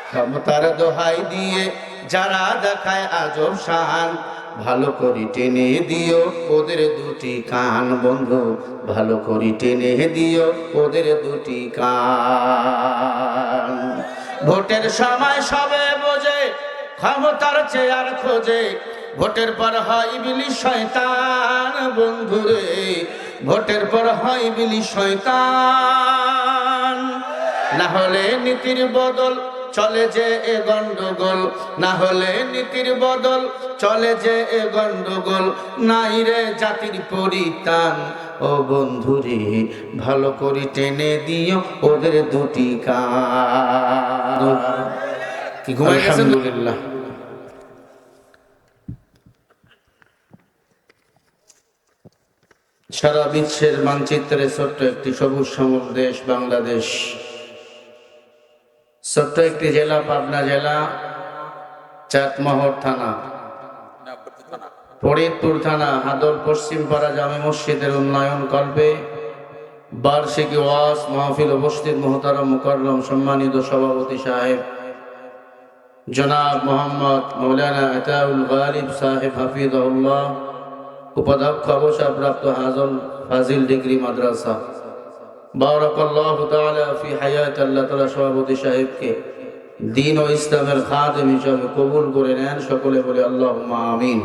ক্ষমতার দোহাই দিয়ে যারা দেখায় আজব শান, ভালো করি টেনে দিও ওদের দুটি কান বন্ধু, ভালো করি টেনে দিও ওদের দুটি কান। ভোটের সময় সবে বোঝে ক্ষমতার চেয়ার খোঁজে, ভোটের পর হয় ইবলিশ শয়তান বন্ধুরে, ভোটের পর হয় ইবলিশ শয়তান। না হলে নীতির বদল চলে যে এ গন্ডগোল, না হলে নীতির বদল চলে যে এ গন্ডগোল, নাই রে জাতির পরিত্রাণ ও বন্ধুরে, ভালো করে টেনে দিও ওদের দুটি কান। কি ঘুমাই গেছেন? আলহামদুলিল্লাহ। সারা বিশ্বের মানচিত্রে ছোট্ট একটি সবুজ শ্যামল দেশ বাংলাদেশ, ছোট্ট একটি জেলা পাবনা জেলা, চাটমোহর থানা, ফরিদপুর থানা, হাদর পশ্চিম পাড়া জামে মসজিদের উন্নয়ন কল্পে বার্ষিকী ওয়াজ মাহফিল উপস্থিত মুহতারাম মুকাররম সম্মানিত সভাপতি সাহেব জনাব মোহাম্মদ মৌলানা আতাউল গালিব সাহেব হাফিজাহুল্লাহ, উপাধ্যক্ষ অবসরপ্রাপ্ত হাজল ফাজিল ডিগ্রি মাদ্রাসা, বারাকাল্লাহু তাআলা ফি হায়াত, আল্লাহ তাআলা সভাপতি সাহেবকে দ্বীন ও ইসলামের খাদেম হিসাবে কবুল করে নেন, সকলে বলে আল্লাহুম্মা আমিন।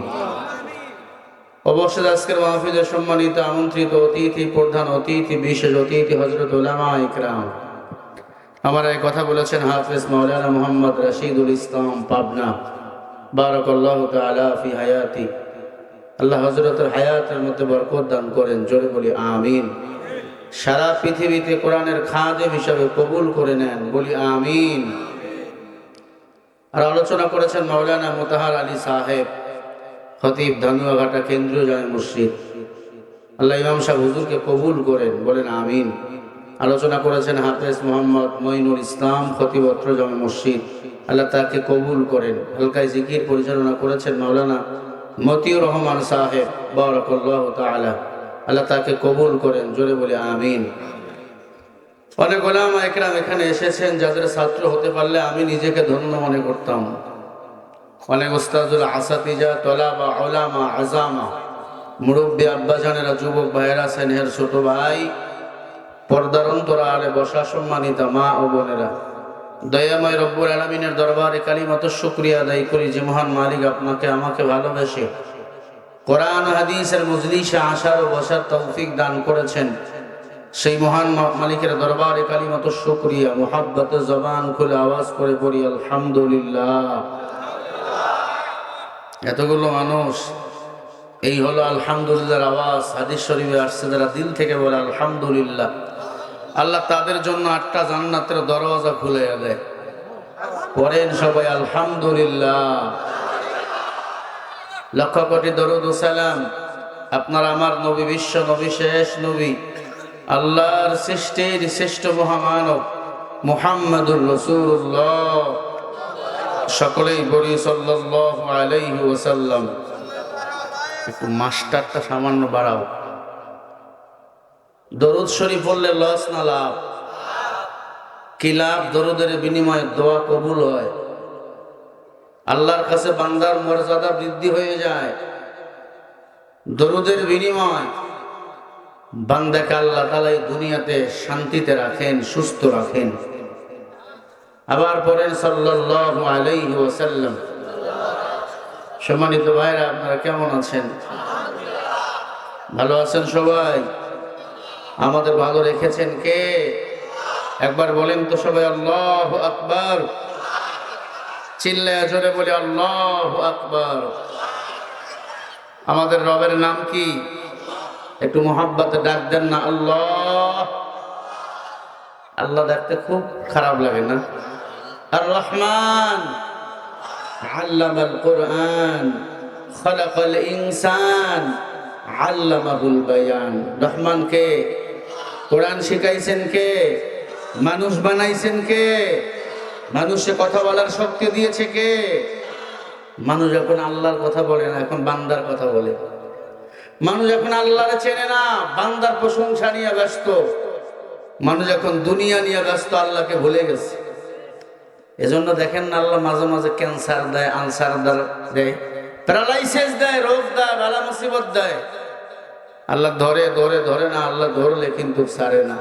অবশ্যই আজকের মাহফিলের সম্মানিত আমন্ত্রিত অতিথি, প্রধান অতিথি, বিশেষ অতিথি হযরত উলামা ইকরাম, আমার এই কথা বলেছেন হাফেজ মাওলানা মুহাম্মদ রশিদুল ইসলাম পাবনা, বারাকাল্লাহু তাআলা ফি হায়াতি, আল্লাহ হযরতের হায়াতের মধ্যে বরকত দান করেন, জোরে বলি আমিন। সারা পৃথিবীতে কোরআনের খাদেম হিসাবে কবুল করে নেন, বলি আমিন। আর আলোচনা করেছেন মাওলানা মুতাহার আলী সাহেব, খতিব ধানুয়াঘাটা কেন্দ্রীয় জামে মসজিদ, আল্লাহ ইমাম সাহেব হুজুরকে কবুল করেন, বলেন আমিন। আলোচনা করেছেন হাফেজ মোহাম্মদ মঈনুল ইসলাম, খতিব অত্র জামে মসজিদ, আল্লাহ তাকে কবুল করেন। হালকায় জিকির পরিচালনা করেছেন মাওলানা মতিউর রহমান সাহেব, বারাকাল্লাহু তাআলা, আল্লাহ তাকে কবুল করেন, জোরে বলে আমিন। অনেক উলামা ইকরাম এখানে এসেছেন যাদের ছাত্র হতে পারলে আমি নিজেকে ধন্য মনে করতাম। অনেক উস্তাদুল আসাতিজা, তলাবা, উলামা, আজামা, মুরব্বী আব্বাজানেরা, যুবক ভাইয়েরা, স্নেহের ছোট ভাই, পর্দার অন্তরালে বসা সম্মানিতা মা ও বোনেরা, দয়াময় রব্বুল আলামিনের দরবারে কালিমাত শুকরিয়া আদায় করি যে মহান মালিক আপনাকে আমাকে ভালোবেসে কোরআন হাদিসের মজলিসে আসার ও বসার তৌফিক দান করেছেন। সেই মহান মালিকের দরবারে কালিমাত শুকরিয়া, মুহাব্বতে জবান খুলে আওয়াজ করে পড়ি আলহামদুলিল্লাহ। এতগুলো মানুষ, এই হলো আলহামদুলিল্লাহর আওয়াজ। হাদিস শরীফে আসছে যারা দিল থেকে বলে আলহামদুলিল্লাহ, আল্লাহ তাদের জন্য 8টা জান্নাতের দরওয়াজা খুলে দেয়। পড়েন সবাই আলহামদুলিল্লাহ। লক্ষ কোটি দরুদ ও সালাম আপনার আমার নবী, বিশ্ব নবী, শেষ নবী, আল্লাহর সৃষ্টির শ্রেষ্ঠ মহামানব মুহাম্মাদুর রাসূলুল্লাহ, সকলেই বলি সাল্লাল্লাহু আলাইহি ওয়াসাল্লাম। একটু মাস্টারটা সামান্য বাড়াও। দরুদ শরীফ পড়লে লস না লাভ? কি লাভ? দরুদের বিনিময়ে দোয়া কবুল হয়, আল্লাহর কাছে বান্দার মর্যাদা বৃদ্ধি হয়ে যায়। দরুদের বিনিময় বান্দাকে আল্লাহ তাআলা এই দুনিয়াতে শান্তিতে রাখেন, সুস্থ রাখেন। আবার পড়েন সাল্লাল্লাহু আলাইহি ওয়াসাল্লাম। সম্মানিত ভাইরা, আপনারা কেমন আছেন? ভালো আছেন সবাই? আমাদের ভালো রেখেছেন কে? একবার বলেন তো সবাই আল্লাহু আকবার। চিল্লায়া জোরে বলি আল্লাহু আকবার। আমাদের রবের নাম কি? একটু মোহাব্বতে ডাক দেন না, আল্লাহ। আল্লাহ ডাকতে খুব খারাপ লাগে না? আর রহমান, আল্লামাল কুরআন, খালাকাল ইনসান, আল্লামাহুল বায়ান। রহমান কে? কোরআন শিখাইছেন কে? মানুষ বানাইছেন কে? মানুষে কথা বলার শক্তি দিয়েছে কে? মানুষ এখন আল্লাহর কথা বলে না, এখন বান্দার কথা বলে। মানুষ এখন আল্লাহরে চেনে না, বান্দার প্রশংসা নিয়ে ব্যস্ত। মানুষ এখন দুনিয়া নিয়ে ব্যস্ত, আল্লাহকে ভুলে গেছে। এজন্য দেখেন না আল্লাহ মাঝে মাঝে ক্যান্সার দেয়, আলসার দেয়, প্যারালাইসিস দেয়, রোগ দেয়, বালা মুসিবত দেয়। আল্লাহ ধরে ধরে ধরে না, আল্লাহ ধরলে কিন্তু ছাড়ে না।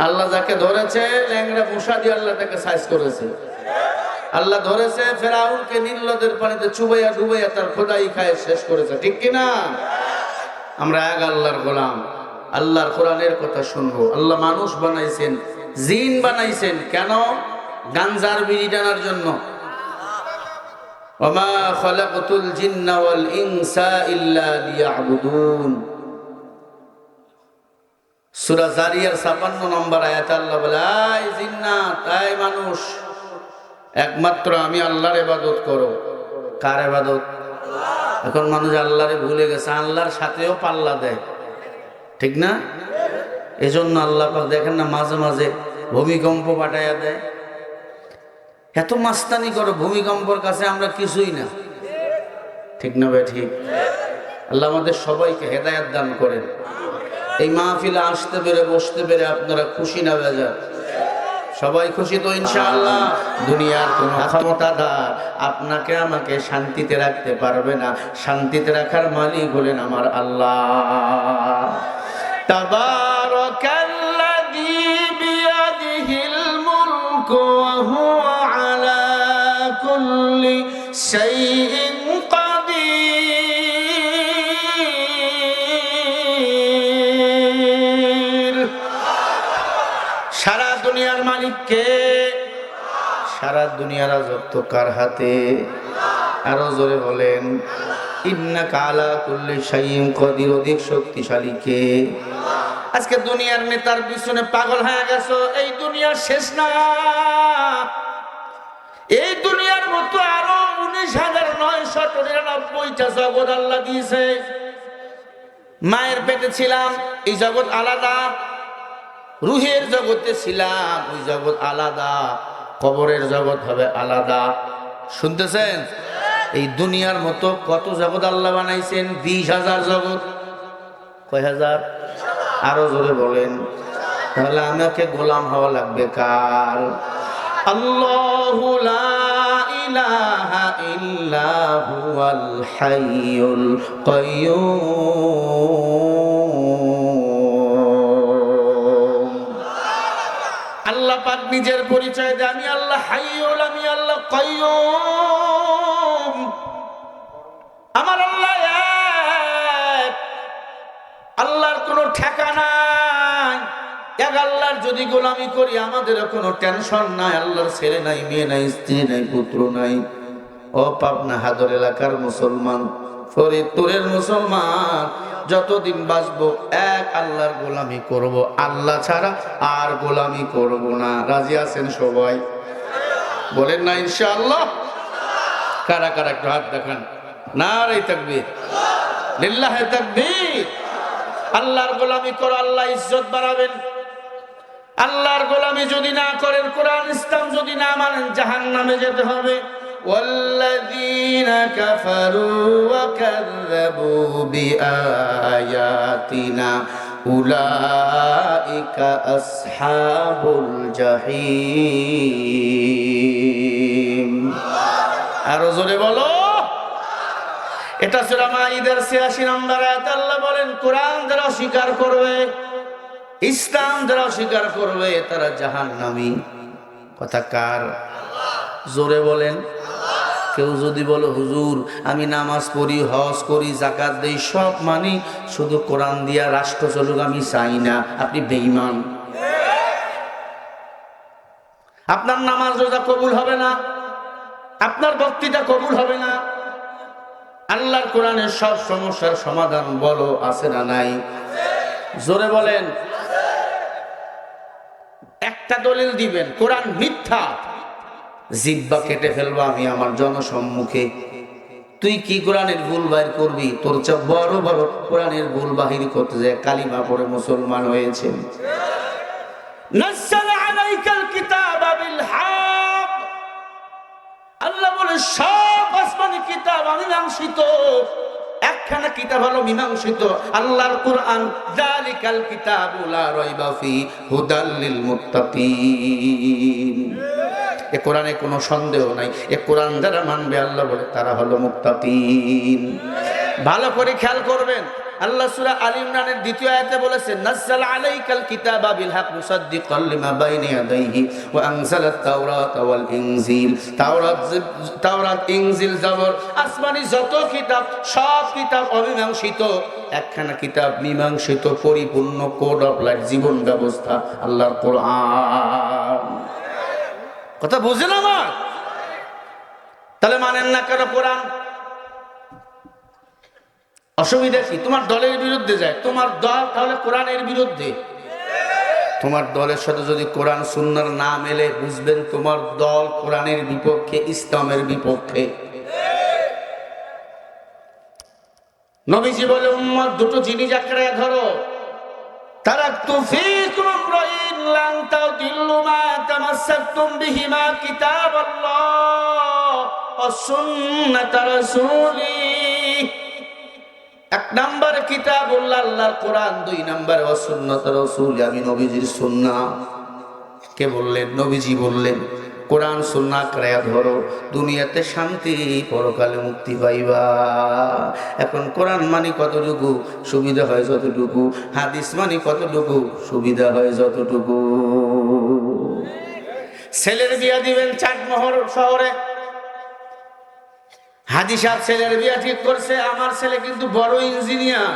আল্লাহ যাকে ধরেছে ল্যাংড়া মশা দিয়ে আল্লাহ তাকে সাইজ করেছে। আল্লাহ ধরেছে ফেরাউনকে নীল নদের পানিতে চুবাইয়া ডুবাইয়া তার খোদাই খায় শেষ করেছে, ঠিক কিনা? আমরা এক আল্লাহর গোলাম, আল্লাহর কোরআনের কথা শুনবো। আল্লাহ মানুষ বানাইছেন, জিন বানাইছেন কেন? গাঞ্জার বিড়ি টানার জন্য। ওমা খালাকতুল জিন্না ওয়াল ইনসা ইল্লা লিয়াবুদুন। সূরা জারিয়ার ৫৬ নম্বর আয়াতে আল্লাহ বলে, আয় জিন্নাত, আয় মানুষ, একমাত্র আমি আল্লাহর ইবাদত করো। কার ইবাদত? এখন মানুষ আল্লাহরে ভুলে গেছে, আল্লাহর সাথেও পাল্লা দেয়, ঠিক না? এজন্য আল্লাহ পাক দেখেন না মাঝে মাঝে ভূমিকম্প পাঠাইয়া দেয়। এত মাস্তানি করো, ভূমিকম্পর কাছে আমরা কিছুই না, ঠিক না ভাই? ঠিক। আল্লাহ আমাদের সবাইকে হেদায়েত দান করেন। এই মাহফিলে আসতে পেরে বসতে পেরে আপনারা খুশি না বেজার? সবাই খুশি তো ইনশাআল্লাহ? দুনিয়ার কোন ক্ষমতাদার আপনাকে আমাকে শান্তিতে রাখতে পারবে না। শান্তিতে রাখার মালিক হলেন আমার আল্লাহ। তাবারাকাল্লাযী বিয়াদিহিল মুলকু ওয়া হুয়া আলা কুল্লি শাইইন কাদির। সারা দুনিয়ার মালিক কে? সারা দুনিয়ার রাজত্ব কার হাতে? আরো জোরে বলেন, ইন্নাকা আলা কুল্লি শাইইন কাদির। অধিক শক্তিশালী কে? আজকে দুনিয়ার নেতার পিছনে পাগল হয়ে গেছো, এই দুনিয়া শেষ না। এই দুনিয়ার মতো আরো 19,999টা জগৎ আল্লাহ দিয়েছে। মায়ের পেটে ছিলাম, এই জগৎ আলাদা। রুহের জগতে ছিলাম, ওই জগৎ আলাদা। কবরের জগৎ হবে আলাদা। শুনতেছেন? এই দুনিয়ার মতো কত জগৎ আল্লাহ বানাইছেন? 20,000 জগৎ। কয় হাজার? আরো জোরে বলেন। তাহলে আমাকে গোলাম হওয়া লাগবে কার? আল্লাহু লা ইলাহা ইল্লা হুয়াল হাইয়ুল কাইয়্যুম। আল্লাহ পাক নিজের পরিচয় দেয়, আমি আল্লাহ হাইয়ুল, আমি আল্লাহ কাইয়্যুম। আমার আল্লাহ এক, আল্লাহর কোনো ঠিকানা নাই। এক আল্লাহর যদি গোলামি করি আমাদের কোনো টেনশন নাই। আল্লাহর ছেলে নাই, মেয়ে নাই, স্ত্রী নাই, পুত্র নাই। ও পাবনা হাদর এলাকার মুসলমান, ফরিদপুরের মুসলমান, যতদিন বাঁচবো এক আল্লাহর গোলামি করব, আল্লাহ ছাড়া আর গোলামি করব না। রাজি আছেন সবাই? বলেন না ইনশাআল্লাহ? কারা কারা একটু হাত দেখান। নারে তাকবীর, লিল্লাহি তাকবীর। আল্লাহর গোলামি করো, আল্লাহ ইজ্জত বাড়াবেন। আল্লাহর গোলামি যদি না করেন, কোরআন ইসলাম যদি না মানেন, জাহান্নামে যেতে হবে। ওয়াল্লাযীনা কাফারু ওয়া কাযযাবু বিআয়াতিনা উলাইকা আসহাবুল জাহিম। আরো জোরে বলো। এটা সূরা মাইদার ৮৬ নম্বর আয়াত। আল্লাহ বলেন, কোরআন যারা অস্বীকার করবে, ইসলাম যারা অস্বীকার করবে, তারা জাহান্নামী। কথা কার? জোরে বলেন। কেউ যদি বলো হুজুর আমি নামাজ পড়ি, হজ করি, যাকাত দেই, সব মানি, শুধু কোরআন দিয়া রাষ্ট্র চলুক আমি চাই না, আপনি বেঈমান। আপনার নামাজ রোজা কবুল হবে না, আপনার বক্তৃতা কবুল হবে না। আল্লাহর কোরআনের সব সমস্যার সমাধান বলো আছে না নাই? জোরে বলেন। একটা দলিল দিবেন, কোরআন মিথ্যা, জিহ্বা কেটে ফেলবো আমি আমার জনসম্মুখে। তুই কি কোরআনের ভুল বাইর করবি? তোর চেয়ে বড় বড় কোরআনের ভুল বাহির করতে যায় কালিমা পড়ে মুসলমান হয়েছে। নাযালা আলাইকাল কিতাবা বিল হক। আল্লাহ বলে সব আসমানি কিতাব আমি মীমাংসিত। একখানা কিতাব হলো মীমাংসিত, আল্লাহর কোরআন। যালিকাল কিতাবু লা রাইবা ফি হুদাল লিল মুত্তাকিন। এ কোরআনে কোনো সন্দেহ নাই। এ কোরআন যারা মানবে আল্লাহ বলে তারা হলো মুত্তাকিন। ভালো করে খেয়াল করবেন, আল্লাহ সূরা আল ইমরানের দ্বিতীয় আয়াতে বলেছেন, নাযাল আলাইকাল কিতাবা বিল হক মুসাদ্দিকাল লিমা বাইনা ইয়াদাইহি ওয়া আনজালাত তাওরাতা ওয়াল ইনজিল। তাওরাত ইনজিল জাবর আসমানি যত কিতাব, সব কিতাব অমীমাংসিত, একখানা কিতাব মীমাংসিত, পরিপূর্ণ কোড অফ লাইফ, জীবন ব্যবস্থা, আল্লাহর কোরআন। কথা বুঝেন আমার? তাহলে মানেন না কেন কোরআন? অসুবিধা কি? তোমার দলের বিরুদ্ধে যায়, তোমার দল তাহলে কোরআনের বিরুদ্ধে। তোমার দলের সাথে যদি কোরআন সুন্নাহর না মেলে, বুঝবেন তোমার দল কোরআনের বিপক্ষে, ইসলামের বিপক্ষে। নবীজি বলে, উম্মত দুটো জিনিস আঁকড়ে ধরো, তারাকতু ফীকুম আমরাইন লান তাদিল্লু মা তামাসসাকতুম বিহিমা কিতাবাল্লাহ ওয়া সুন্নাত রাসূলি। এক নাম্বার কিতাবুল্লাহ, আল্লাহর কোরআন, দুই নাম্বার ওয়া সুন্নাত রাসূল, আমি নবীজির সুন্নাহ। কে বললেন? নবীজি বললেন, কোরআন সুন্নাহ আঁকড়ে ধরো, দুনিয়াতে শান্তি, পরকালে মুক্তি পাইবা। এখন কোরআন মানে কতটুকু সুবিধা হয় যতটুকু, হাদিস মানে কতটুকু সুবিধা হয় যতটুকু। ছেলের বিয়া দিবেন চাটমোহর শহরে, হাজী সাহেব ছেলের বিয়া ঠিক করছে, আমার ছেলে কিন্তু বড় ইঞ্জিনিয়ার,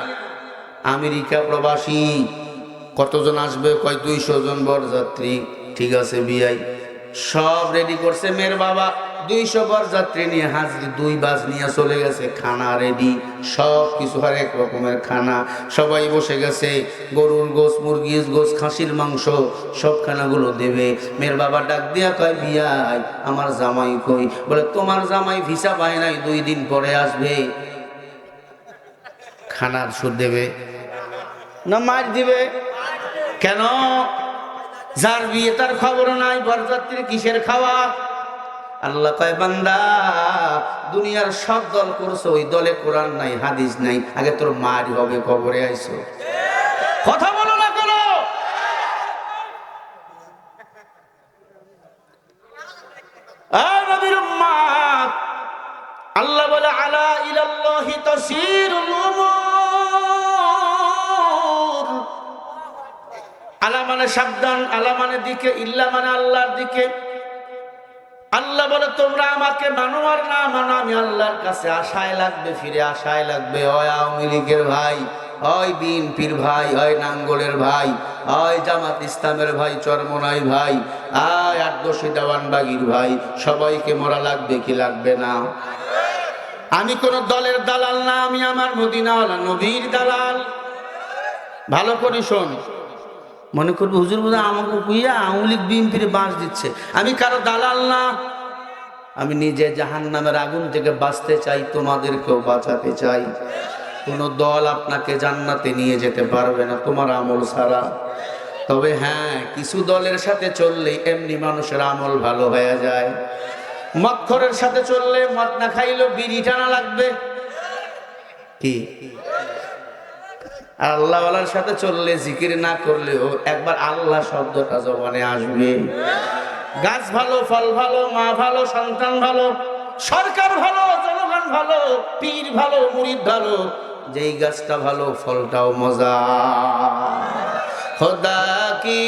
আমেরিকা প্রবাসী। কতজন আসবে? কয় 200 জন বরযাত্রী। ঠিক আছে, বিয়াই সব রেডি করছে। মেয়ের বাবা 200 বরযাত্রী নিয়ে হাজরি 2 বাস নিয়ে চলে গেছে, খানা রেডি, সব কিছু হরেক রকমের খানা, সবাই বসে গেছে। গরুর গোস, মুরগির গোস, খাসির মাংস, সব খানাগুলো দেবে। মেয়ের বাবা ডাক দিয়া কয়, বিয়াই আমার জামাই কই? বলে, তোমার জামাই ভিসা পায় নাই, 2 দিন পরে আসবে। খানার সুদ দেবে না মার দিবে? কেন? যার বিয়ে তার খবর নাই, বরযাত্রী কিসের খাওয়া? আল্লাহ কয়, বান্দা দুনিয়ার সব দল করছো, ওই দলে কোরআন নাই, হাদিস নাই, আগে তোর মার হবে, কবরে আইছো। কথা বলো না কেন? নবীর উম্মত, আল্লাহ বলে, আলা ইলাল্লাহি তাসিরুল উমুর। আলা মানে সাবধান, আলা মানে দিকে, ইল্লা মানে আল্লাহর দিকে। আল্লাহ বলে, তোমরা আমাকে মানো আর না মানো, আমি আল্লাহর কাছে আশায় লাগবে, ফিরে আশায় লাগবে। হয় আওয়ামী লীগের ভাই, হয় বিএনপির ভাই, হয় নাঙ্গলের ভাই, হয় জামাত ইসলামের ভাই, চরমনাই ভাই, আয় আটদশী দেওয়ানবাগির ভাই, সবাইকে মরা লাগবে কি লাগবে না? আমি কোন দলের দালাল না, আমি আমার মদিনাওয়ালা নবীর দালাল। ভালো করে শোন। মনে করবো, হুজুর বোধ আমাকে কুইয়া আওয়ামী লীগ বিএনপির বাঁশ দিচ্ছে। আমি কারো দালাল না, আমি নিজে জাহান্নামের আগুন থেকে বাঁচতে চাই, তোমাদেরকেও বাঁচাতে চাই। কোন দল আপনাকে জান্নাতে নিয়ে যেতে পারবে না তোমার আমল ছাড়া। তবে হ্যাঁ, কিছু দলের সাথে চললে এমনি মানুষের আমল ভালো হয়ে যায়। মক্খরের সাথে চললে, মদ না খাইলেও বিড়ি টানা লাগবে কি? আর আল্লাহওয়ালার সাথে চললে, জিকির না করলেও একবার আল্লাহ শব্দটা জবানে আসবে। গাছ ভালো, ফল ভালো, মা ভালো, সন্তান ভালো, সরকার ভালো, জনগণ ভালো, পীর ভালো, মুরিদ ভালো, যেই গাছটা ভালো ফলটাও মজা। খোদা কি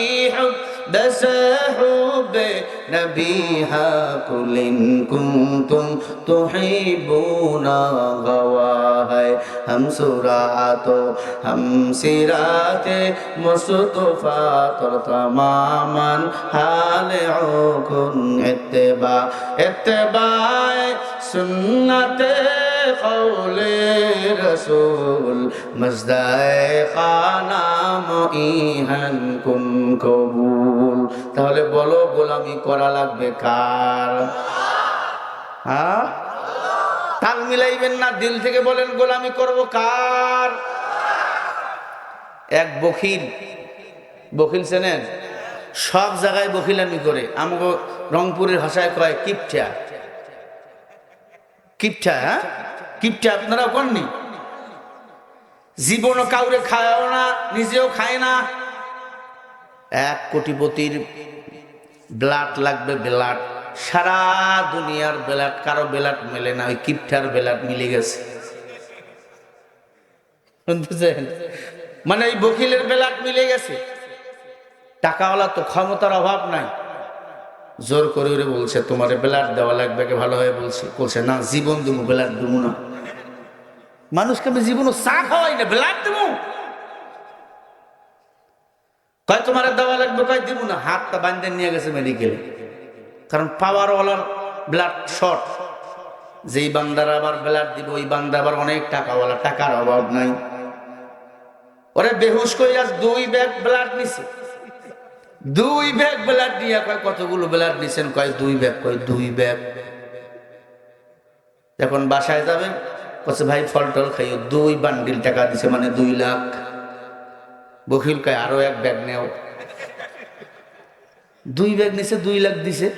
দসহুবে নবী হাকুলিন কুনতুম তুহিবুনা গওয়া है हम सुरातो हम सिराते मुस्तफा तो तमामन हाल उकुन इत्तिबा इत्तिबाए सुन्नते कौले रसूल मजदाए खाना मुईहन कुन कबूल। তাহলে বলো, গোলামি করা লাগবে কার? হ্যাঁ, তাল মিলাইবেন না, দিল থেকে বলেন, গোলামি করব কার? এক বখিল, বখিল চেনেন? সব জায়গায় বখিলামি করে। আমাকে রংপুরের ভাষায় কয় কিপটা। কিপটা, হ্যাঁ কিপটা আপনারাও কননি? জীবনও কাউরে খায়ও না, নিজেও খায় না। 1 কোটিপতির ব্লাড লাগবে, ব্লাড সারা দুনিয়ার বেলাট কারো বেলাট মেলে না, ওই কিপটার বেলাট মিলে গেছে। বুঝছেন? মানে এই বকিলের বেলাট মিলে গেছে। টাকাওয়ালা তো ক্ষমতার অভাব নাই, জোর করে ওরে বলছে তোমার বেলাট দেওয়া লাগবে, ভালো হয়ে বলছে না জীবন দেবো, বেলাট দেবো না। মানুষকে আমি জীবনও চা খাওয়াই না, বেলাট দেবো। কয় তোমার দেওয়া লাগবে, কয় দিব না। হাতটা বান্ধে নিয়ে গেছে মেডিকেলে, কারণ পাওয়ারওয়ালার ব্লাড শর্ট। যেই বান্দার আবার ব্লাড দিব ওই বান্দা আবার অনেক টাকাওয়ালা, টাকার অভাব নাই। ওরে বেহুশ কইরা 2 ব্যাগ ব্লাড নিছে, 2 ব্যাগ ব্লাড নিয়ে কয় কতগুলো ব্লাড নিছেন, কয় 2 ব্যাগ, কয় 2 ব্যাগ। যখন বাসায় যাবেন বলছে ভাই ফল টল খাইও, 2 বান্ডিল টাকা দিছে, মানে 2 লাখ। বকিল কয় আরো 1 ব্যাগ নেও। 2 ব্যাগ নিছে, 2 লাখ দিছে।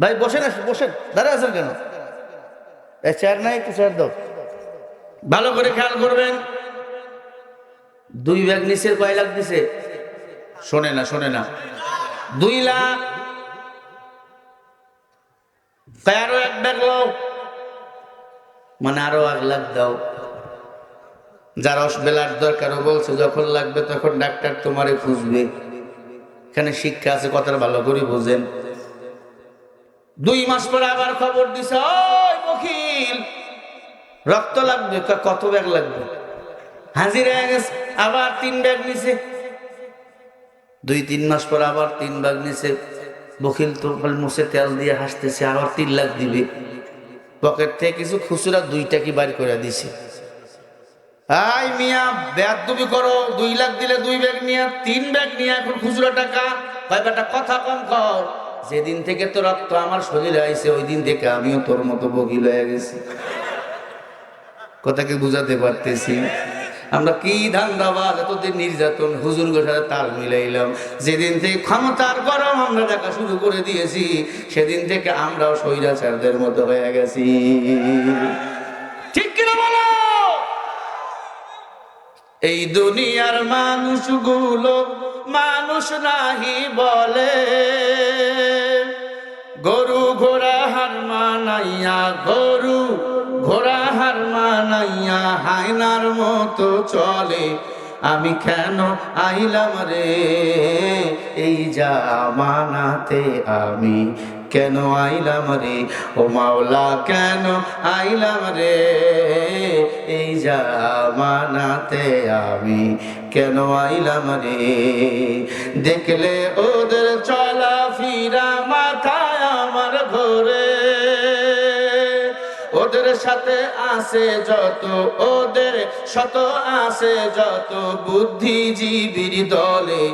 ভাই বসেন, বসেন, দাঁড়ায় আছেন কেন? চেয়ার নাই, একটু চেয়ার দাও। ভালো করে খেয়াল করবেন, 2 ব্যাগ নিচে কয় লাখ দিছে? শোনে না 2 লাখ। আরো 1 ব্যাগ লো, মানে আরো 1 লাখ দাও। যার বেলার দরকারও বলছে যখন লাগবে তখন ডাক্তার তোমারে খুঁজবে। এখানে শিক্ষা আছে, কথাটা ভালো করে বুঝেন। 2 মাস পরে আবার খবর দিছে, ওই বকিল রক্ত লাগবে, কত ব্যাগ লাগবে? হাজির হয়ে গেছে, আবার 3 ব্যাগ নিছে। 2-3 মাস পর আবার 3 ব্যাগ নিছে। বকিল তো মুছে তেল দিয়ে হাসতেছে, আবার 3 লাখ দিবে। পকেট থেকে কিছু খুচরা 2টা কি বাইর করে দিছে। আই মিয়া বেয়াদবি করো, 2 লাখ দিলে 2 ব্যাগ নিয়ে 3 ব্যাগ নিয়ে এখন খুচরা টাকা। ভাই বেটা কথা কম কর, যেদিন থেকে তো রক্ত আমার শরীরে আইছে ওই দিন থেকে আমিও তোর মতো বকিল হয়ে গেছি। কথা কি বুঝাতে পারতেছি? আমরা কি ধান্দাবাজ, এতদিন নির্যাতন হুজুর গোসারে তাল মিলাইলাম। যেদিন থেকে ক্ষমতার গরম আমরা দেখা শুরু করে দিয়েছি সেদিন থেকে আমরাও স্বৈরাচারদের মতো হয়ে গেছি। ঠিক কিনা বলো? এই দুনিয়ার মানুষগুলো মানুষ নাহি বলে, গরু ঘোড়া হার মানাইয়া, গরু ঘোড়া হার মানাইয়া হায়নার মতো চলে। আমি কেন আইলাম রে এই জামানাতে, আমি কেন আইলাম রে ও মাওলা, কেন আইলাম রে এই জামানাতে, আমি কেন আইলাম রে। দেখলে ওদের চলা ফিরা মাথায় আমার ঘরে, ওদের সাথে আছে যত, ওদের শত আছে যত বুদ্ধিজীবীর দলে।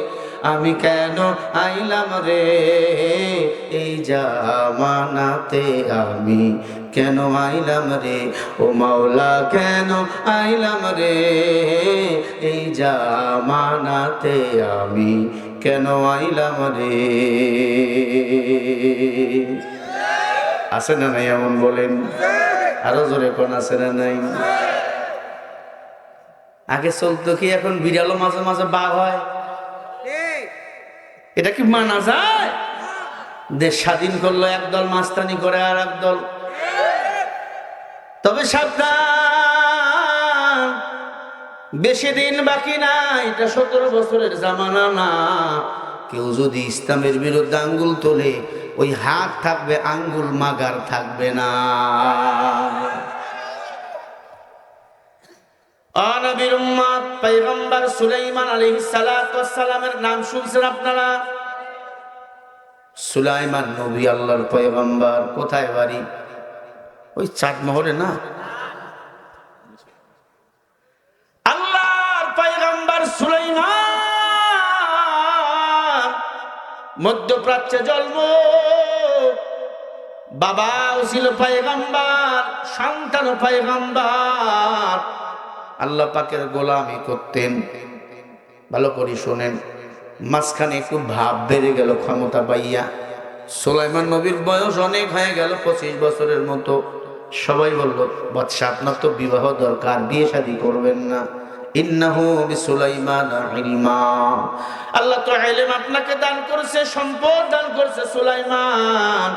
আমি কেন আইলাম রে এই জামানাতে, আমি কেন আইলাম রে ও মাওলা, কেন আইলাম রে এই জামানাতে, আমি কেন আইলাম রে। আছে না নাই এমন বলেন? আরো জোরে কোন আছে না নাই? আগে চলতো কি, এখন বিড়ালও মাঝে মাঝে বাঘ হয়। এটা কি মানা যায়? দেশ স্বাধীন করলো একদল, মাস্তানি করে আর একদল। তবে সাবধান, বেশি দিন বাকি না, এটা 17 বছরের জামানা না। কেউ যদি ইসলামের বিরুদ্ধে আঙ্গুল তোলে ওই হাত থাকবে, আঙ্গুল মাগার থাকবে না। নবীর উম্মত পয়গম্বর সুলাইমান আলাইহিস সালাতু ওয়াস সালামের নাম শুনছেন আপনারা? সুলাইমান নবী আল্লাহর পয়গম্বর। কোথায় বাড়ি? ওই চাঁদমোহরে না? আল্লাহর পয়গম্বর সুলাইমান মধ্যপ্রাচ্যে জন্ম। বাবাও ছিল পয়গম্বর, সন্তানও পয়গম্বর। আল্লাহ পাকের গোলামি করতেন। ভালো করে শোনেন, মাঝখানে একটু ভাব বেড়ে গেল ক্ষমতা পাইয়া। সুলাইমান নবীর বয়স অনেক হয়ে গেল, 25 বছরের মতো। সবাই বলল বাদশা আপনার তো বিবাহ দরকার, বিয়ে শাদী করবেন না? ইন্নাহু বিসুলাইমান ইলমা, আল্লাহ তো ইলম আপনাকে দান করেছে, সম্পদ দান করেছে সুলাইমান।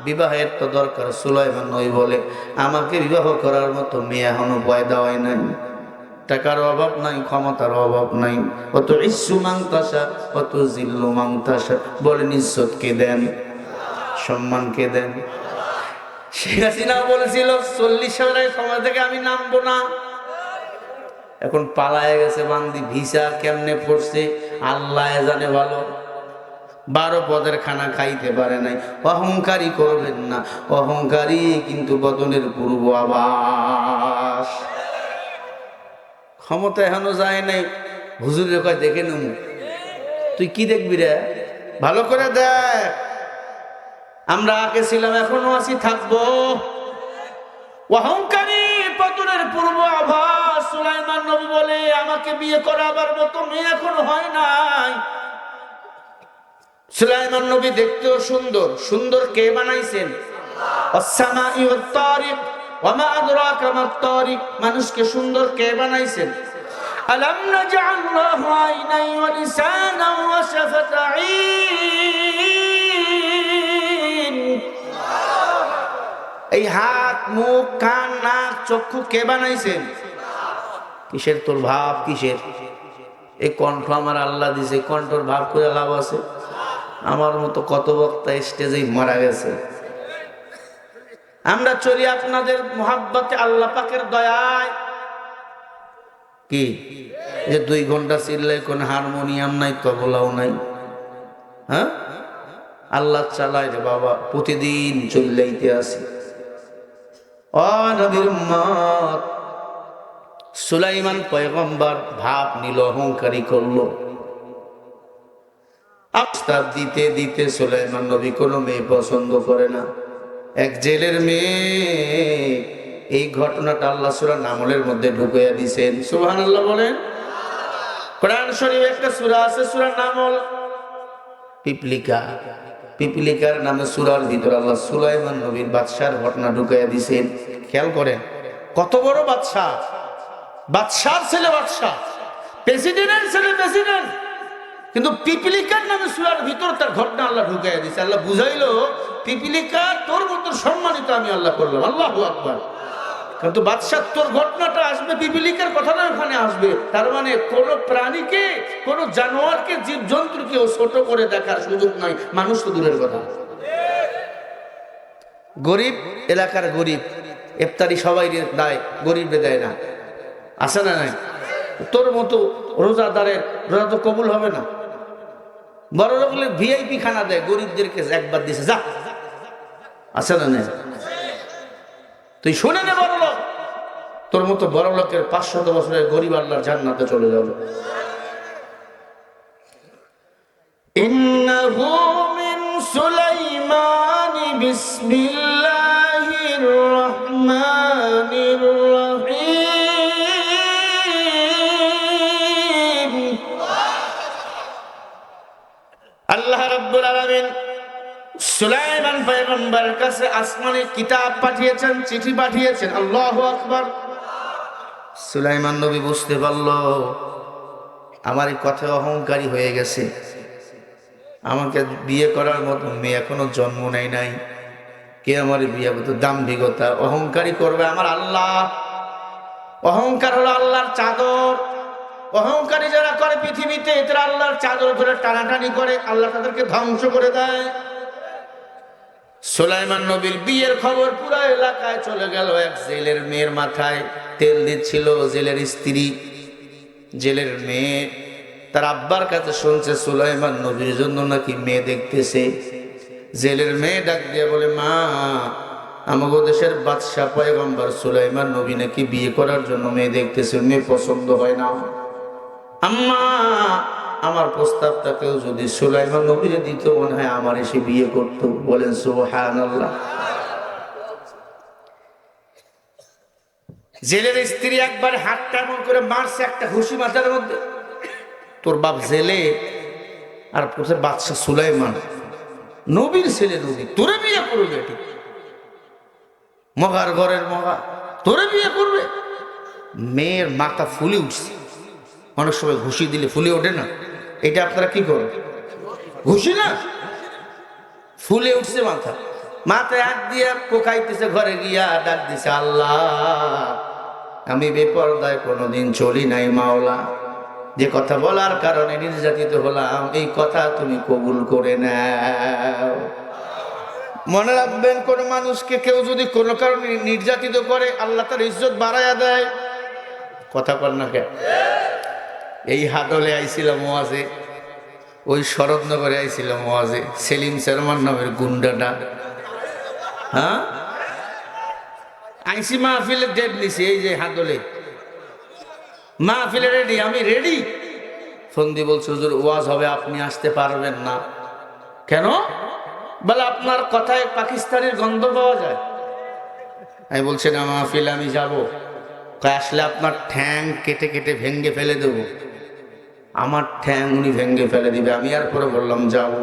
বিবাহের তো দরকার, সুলাইমান নই বলে আমাকে বিবাহ করার মতো মেয়ে এখনো পয়দা হয় নাই। টাকার অভাব নাই, ক্ষমতার অভাব নাই। অত ইসু মাংতাসা, অত জিল্লু মাংতাসা। বলেন ইজ্জত কে দেন, সম্মান কে দেন? শেখ হাসিনা বলেছিল 40 সালের সময় থেকে আমি নামবো না। এখন পালায় গেছে বান্দি, ভিসা কেমনে পড়ছে আল্লাহ জানে ভালো। 12 পদের খানা খাইতে পারে নাই। অহংকারী করবেন না, অহংকারী কিন্তু পতনের পূর্ব আবাস। ক্ষমতা এখনো যায় নাই, হুজুরের কয় দেখে নেব। তুই কি দেখবি রে? ভালো করে দেখ। আমরা আগে ছিলাম, এখনো আছি, থাকবো। অহংকারী পতনের পূর্ব আভাস। সুলাইমান নবী বলে আমাকে বিয়ে করাবার মতো মেয়ে এখনো হয় নাই। সুলাইমান নবী দেখতেও সুন্দর। সুন্দর কে বানাইছেন? আস-সামাই ওয়াত-তারিক ওয়া মা আদরাকা মাত-তারিক। মানুষকে সুন্দর কে বানাইছেন? আলাম নাজআল লাহু আইনাই ওয়া লিসানান ওয়া শাফাতাইন। এই হাত, মুখ, কান, নাক, চক্ষু কে বানাইছেন? কিসের তোর ভাব? কিসের? এই কণ্ঠ আমার আল্লাহ দিছে, কণ্ঠর ভাব করে লাভ আছে? আমার মতো কত বক্তা স্টেজেই মারা গেছে। আমরা চলি আপনাদের মোহাব্বতে, আল্লাহ পাকের দয়ায়। কি যে 2 ঘন্টা চিল্লাই, কোন হারমোনিয়াম নাই, তবলাও নাই। হ্যাঁ, আল্লাহ চালায় রে বাবা, প্রতিদিন চললেইতে আসি। ও নবীর উম্মত, সুলাইমান পয়গম্বর ভাব নিল, অহংকারী করলো। আফতাব দিতে দিতে সুলাইমান নবী কোনো মেয়ে পছন্দ করে না। এক জেলের মেয়ে, এই ঘটনাটা আল্লাহ সূরা নামলের মধ্যে ঢুকাইয়া দিয়েছেন। সুবহানাল্লাহ বলেন। কোরআন শরীফে একটা সূরা আছে, সূরা নামল। পিপলিকা, পিপলিকার নামে সূরার ভিতর আল্লাহ সুলাইমান নবীর বাদশার ঘটনা ঢুকাইয়া দিয়েছেন। খেয়াল করেন, কত বড় বাদশা, বাদশার ছেলে বাদশা, প্রেসিডেন্টের ছেলে প্রেসিডেন্ট, কিন্তু পিপিলিকার নামে সূরার ভিতর তার ঘটনা আল্লাহ ঢুকাইয়া দিয়েছে। আল্লাহ বুঝাইলো, পিপিলিকা তোর মতো সম্মানিত আমি আল্লাহ করলাম। আল্লাহু আকবার। কিন্তু বাদশা তোর ঘটনাটা আসবে, পিপিলিকার কথাটা ওখানে আসবে। তার মানে কোন প্রাণীকে, কোন জানোয়ারকে, জীব জন্তুকে ছোট করে দেখার সুযোগ নাই, মানুষ তো দূরের কথা। গরিব এলাকার গরিব, ইফতারি সবাই দেয়, গরিবরে দেয় না। আছে না নাই? তোর মতো রোজাদারের রোজা তো কবুল হবে না। বড় লোকলে ভিআইপি খানা দেয়, গরিবদেরকে একবার দিছে, যা। আছে না নাই? তুই শুনে নে, বড় লোক, তোর মতো বড় লোকের 500 বছরের গরিব আল্লাহর জান্নাতে চলে যাবে। ইন্নাহু মিন সুলাইমান বিসমিল্লাহির রহমানির রহিম। আল্লাহ রাব্বুল আলামিন সুলাইমান পয়গম্বরের কাছে আসমানে কিতাব পাঠিয়েছেন, চিঠি পাঠিয়েছেন। আল্লাহু আকবার। সুলাইমান নবী বুঝতে পারলো আমার এই কথা অহংকারী হয়ে গেছে, আমাকে বিয়ে করার মতো মেয়ে এখনো জন্ম নেয় নাই। কে আমার বিয়ে করতো? দাম্ভিকতা, অহংকারী করবে আমার আল্লাহ। অহংকার হলো আল্লাহর চাদর। অহংকারী যারা করে পৃথিবীতে, তারা আল্লাহর চাদর ধরে টানাটানি করে, আল্লাহ তাদেরকে ধ্বংস করে দেয়। সুলাইমান নবীর বিয়ের খবর পুরো এলাকায় চলে গেল। এক জেলের মেয়ের মাথায় তেল দিচ্ছিল জেলের স্ত্রী। জেলের মেয়ে তার আব্বার কাছে শুনছে সুলাইমান নবীর জন্য নাকি মেয়ে দেখতেছে। জেলের মেয়ে ডাক দিয়ে বলে, মা, আমাদের দেশের বাদশা পয়গম্বর সুলাইমান নবী নাকি বিয়ে করার জন্য মেয়ে দেখতেছে, মেয়ে পছন্দ হয় না। আম্মা, আমার প্রস্তাবটাকেও যদি সুলাইমান নবীরে দিত, মনে হয় আমার এসে বিয়ে করতো। বলেন সুবহানাল্লাহ। জেলের স্ত্রী একবার হাতটা এমন করে মারছে, একটা ঘুষি মাথার মধ্যে। তোর বাপ জেলে, আর বাদশা সুলাইমান, নবীর ছেলে, নবী, তোরে বিয়ে করবে? এটি মগার ঘরের মগা, তোরে বিয়ে করবে? মেয়ের মাথা ফুলে উঠছে। অনেক সময় ঘুষি দিলে ফুলে ওঠে না, এটা আপনারা কি করেন? ঘুষি না, ফুলে উঠছে মাথা, মাথায় হাত দিয়ে পোকাইতেছে, ঘরে গিয়া ডাক দিছে, আল্লাহ আমি বেপরদায় কোনোদিন চলি নাই মাওলা, যে কথা বলার কারণে নির্যাতিত হলাম এই কথা তুমি কবুল করে নাও। মনে রাখবেন, কোন মানুষকে কেউ যদি কোনো কারণে নির্যাতিত করে আল্লাহ তার ইজ্জত বাড়াইয়া দেয়। কথা বল না কেন? এই হাটলে আইছিলাম ওয়াজে, ওই শরৎনগরে আইছিলাম ওয়াজে, সেলিম শর্মার নামের গুন্ডাটা, হ্যাঁ আইসি মাহফিলের ডেট নিছি, এই যে হাটলে মাহফিলে রেডি, আমি রেডি। ফোন দিয়ে বলছে হুজুর ওয়াজ হবে, আপনি আসতে পারবেন না। কেন? বলে আপনার কথায় পাকিস্তানের গন্ধ পাওয়া যায়। আমি বলছি না মাহফিলে আমি যাবো, আসলে আপনার ঠ্যাং কেটে কেটে ভেঙ্গে ফেলে দেব। আমার ঠ্যাং উনি ভেঙ্গে ফেলে দিবে। আমি আর পরে বললাম যাব,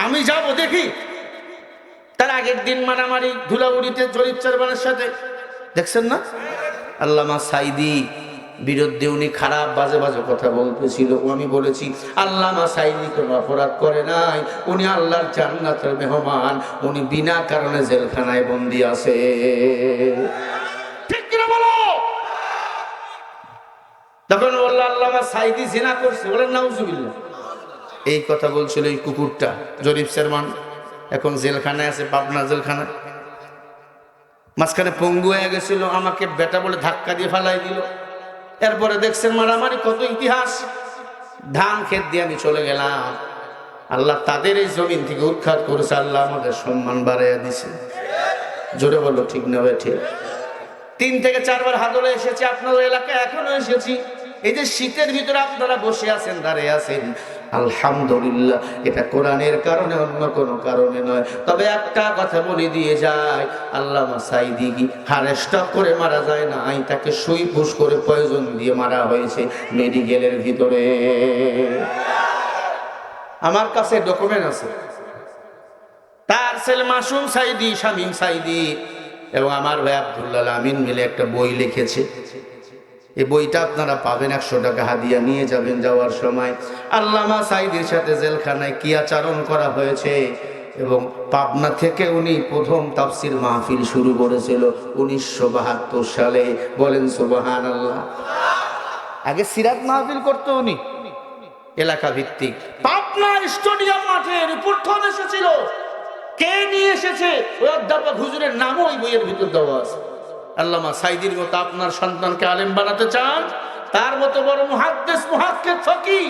আমি যাব দেখি। তার আগের দিন মারামারি ধুলাউড়িতে জরিপ চারবানের সাথে, দেখছেন না? আল্লামা সাইদি বিরুদ্ধে উনি খারাপ বাজে বাজে কথা বলতেছিল, আমি বলেছি আল্লামা সাইদি কোনো অপরাধ করে নাই, উনি আল্লাহর জান্নাতের মেহমান, উনি বিনা কারণে জেলখানায় বন্দী আছে। ঠিক কিনা বলো? তখন বললো আল্লামা সাইদি জিনা করছে, বলেন নাউজুবিল্লাহ। এই কথা বলছিল এই কুকুরটা জরিফ চেয়ারম্যান, এখন জেলখানায় আছে, পাবনা জেলখানায়। মাঝখানে পঙ্গু হয়ে গেছিল, আমাকে বেটা বলে ধাক্কা দিয়ে ফালাই দিল। এরপরে দেখছেন মারামারি, কত ইতিহাস। ধান ক্ষেত দিয়ে আমি চলে গেলাম, আল্লাহ তাদের এই জমিন থেকে উৎখাত করেছে, আল্লাহ আমাদের সম্মান বাড়াইয়া দিছে। জোরে বলো ঠিক না ভাই? ঠিক। 3 থেকে 4 বার হাদলে এসেছি, আপনাদের এলাকায় এখনো এসেছি। এই যে শীতের ভিতরে আপনারা বসে আছেন, দাঁড়িয়ে আছেন, আলহামদুলিল্লাহ, এটা কোরআনের কারণে, অন্য কোনো কারণে নয়। তবে একটা কথা বলে দিয়ে যায়, আল্লামা সাইদি কি হাড়ে স্টক করে মারা যায় না, তাকে সুই ফুস করে পয়জন দিয়ে মারা হয়েছে মেডিকেলের ভিতরে। আমার কাছে ডকুমেন্ট আছে। তার ছেলে মাসুম সাইদি, শামীম সাইদি এবং আমার ভাই আব্দুল্লাহ আমিন মিলে একটা বই লিখেছে। এই বইটা আপনারা পাবেন, 100 টাকা হাদিয়া নিয়ে যাবেন যাওয়ার সময়। আল্লামা সাইদির সাথে জেলখানায় কি আচরণ করা হয়েছে, এবং পাবনা থেকে উনি প্রথম তাফসির মাহফিল শুরু করেছিল 1972 সালে। বলেন সুবহানাল্লাহ। আগে সিরাত মাহফিল করতো উনি এলাকা ভিত্তিক। পাবনা স্টেডিয়াম মাঠের প্রথম এসেছিল। কে নিয়ে এসেছে? ওই অধ্যাপক হুজুরের নামও ওই বইয়ের ভিতর দেওয়া আছে। আল্লামা সাইদির মতো আপনার সন্তানকে আলেম বানাতে চান, তার মতো বড় মুহাদ্দিস, মুহাক্কিক, ফকিহ,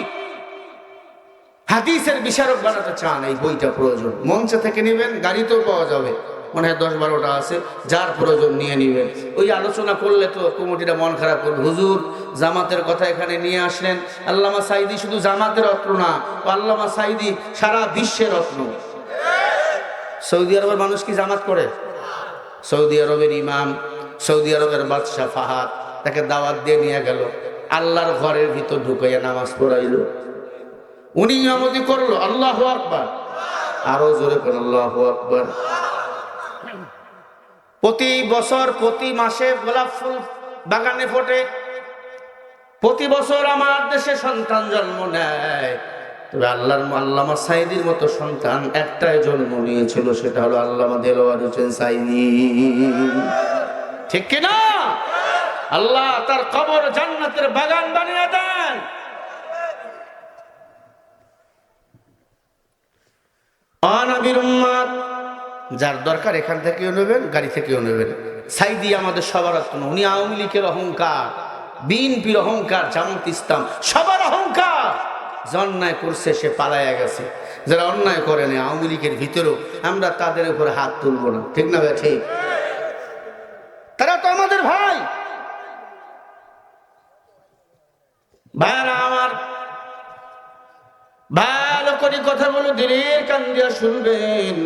হাদিসের বিশারক বানাতে চান, এই বইটা প্রয়োজন। মঞ্চ থেকে নেবেন, গাড়িতেও পাওয়া যাবে, মনে হয় 10-12টা আছে, যার প্রয়োজন নিয়ে নেবেন। ওই আলোচনা করলে তো কমিটিটা মন খারাপ করবে, হুজুর জামাতের কথা এখানে নিয়ে আসলেন। আল্লামা সাইদি শুধু জামাতের রত্ন না, আল্লামা সাইদি সারা বিশ্বের রত্ন। সৌদি আরবের মানুষ কি জামাত করে? সৌদি আরবের ইমাম, সৌদি আরবের বাদশাহ ফাহাদ তাকে দাওয়াত দিয়ে নিয়ে গেল, আল্লাহর ঘরের ভিতর ঢুকাইয়া নামাজ পড়াইল। উনি ইমামতি করলো, আল্লাহু আকবার, আরো জোরে করে আল্লাহু আকবার। প্রতি বছর প্রতি মাসে গোলাপ ফুল বাগানে ফোটে, প্রতি বছর আমার দেশে সন্তান জন্ম নেয়। তবে আল্লামা সাইদির মতো সন্তান একটাই জন্ম নিয়েছিল, সেটা হলো আল্লামা দেলোয়ার হোসেন সাইদি। ঠিক কিনা? আল্লাহ তার কবর জান্নাতের বাগান বানিয়ে দেন। নবীর উম্মত, যার দরকার এখান থেকেও নেবেন, গাড়ি থেকেও নেবেন। সাইদি আমাদের সবার রত্ন। উনি আওয়ামী লীগের অহংকার, বিএনপির অহংকার, জামাত ইসলাম সবার অহংকার। যে অন্যায় করছে সে পালাইয়া গেছে, যারা অন্যায় করেনি আওয়ামী লীগের ভিতরেও আমরা তাদের উপরে হাত তুলবো না। ঠিক না ভাই? ঠিক। তারা তো আমাদের ভাই। ভাইরা আমার, ভালো করে কথা বলো, দিনের কান দিয়া শুনবেন।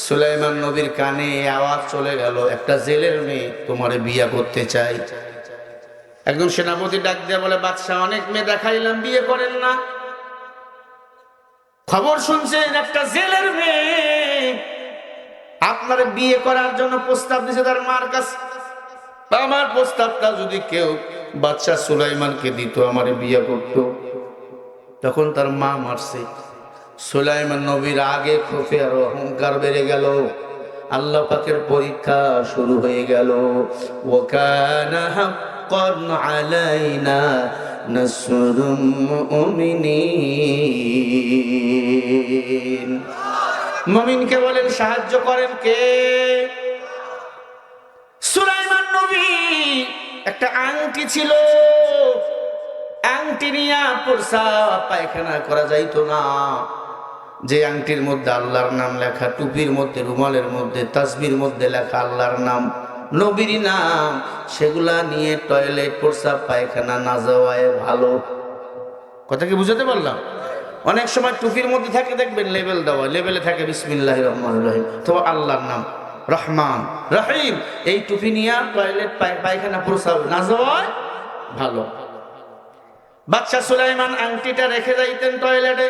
সুলাইমান নবীর কানে আওয়াজ চলে গেল, একটা জেলের মেয়ে তোমারে বিয়ে করতে চাই। একজন সেনাপতি ডাক দিয়ে বলে, বাদশাহ অনেক মেয়ে দেখাইলাম, বিয়ে করেন না। খবর শুনছেন একটা জেলের মেয়ে আপনার বিয়ে করার জন্য প্রস্তাব দিয়েছে তার মার কাছে। আমার প্রস্তাবটা যদি কেউ বাচ্চা সুলাইমানকে দিত, আমারে বিয়ে করত। তখন তার মা মারছে। সুলাইমান নবীর আগে ক্ষোভে আর অহংকার বেড়ে গেল। আল্লাহ পাকের পরীক্ষা শুরু হয়ে গেল। ওয়াকানা হাক্কান আলাইনা নাসরুল মুমিনিন। মুমিনকে বলেন সাহায্য করেন কে? সুলাইমান নবী একটা আংটি ছিল, আংটি নিয়ে প্রস্রাব পায়খানা করা যাইতো না। যে আংটির মধ্যে আল্লাহর নাম লেখা, টুপির মধ্যে, রুমালের মধ্যে, তাসবির মধ্যে লেখা আল্লাহর নাম, নবীর নাম, সেগুলা নিয়ে টয়লেট, প্রস্রাব পায়খানা না যাওয়ায় ভালো। কথা কি বুঝাতে পারলাম? অনেক সময় টুপির মধ্যে থাকে দেখবেন লেবেল দেওয়া, লেবেলে থাকে বিসমিল্লাহির রহমানির রহিম, তো আল্লাহর নাম রহমান রহিম। এই টুপি নিয়ে টয়লেট, পায়খানা, প্রস্রাব না যাওয়ায় ভালো। বাদশা সুলাইমান আংটিটা রেখে যাইতেন টয়লেটে।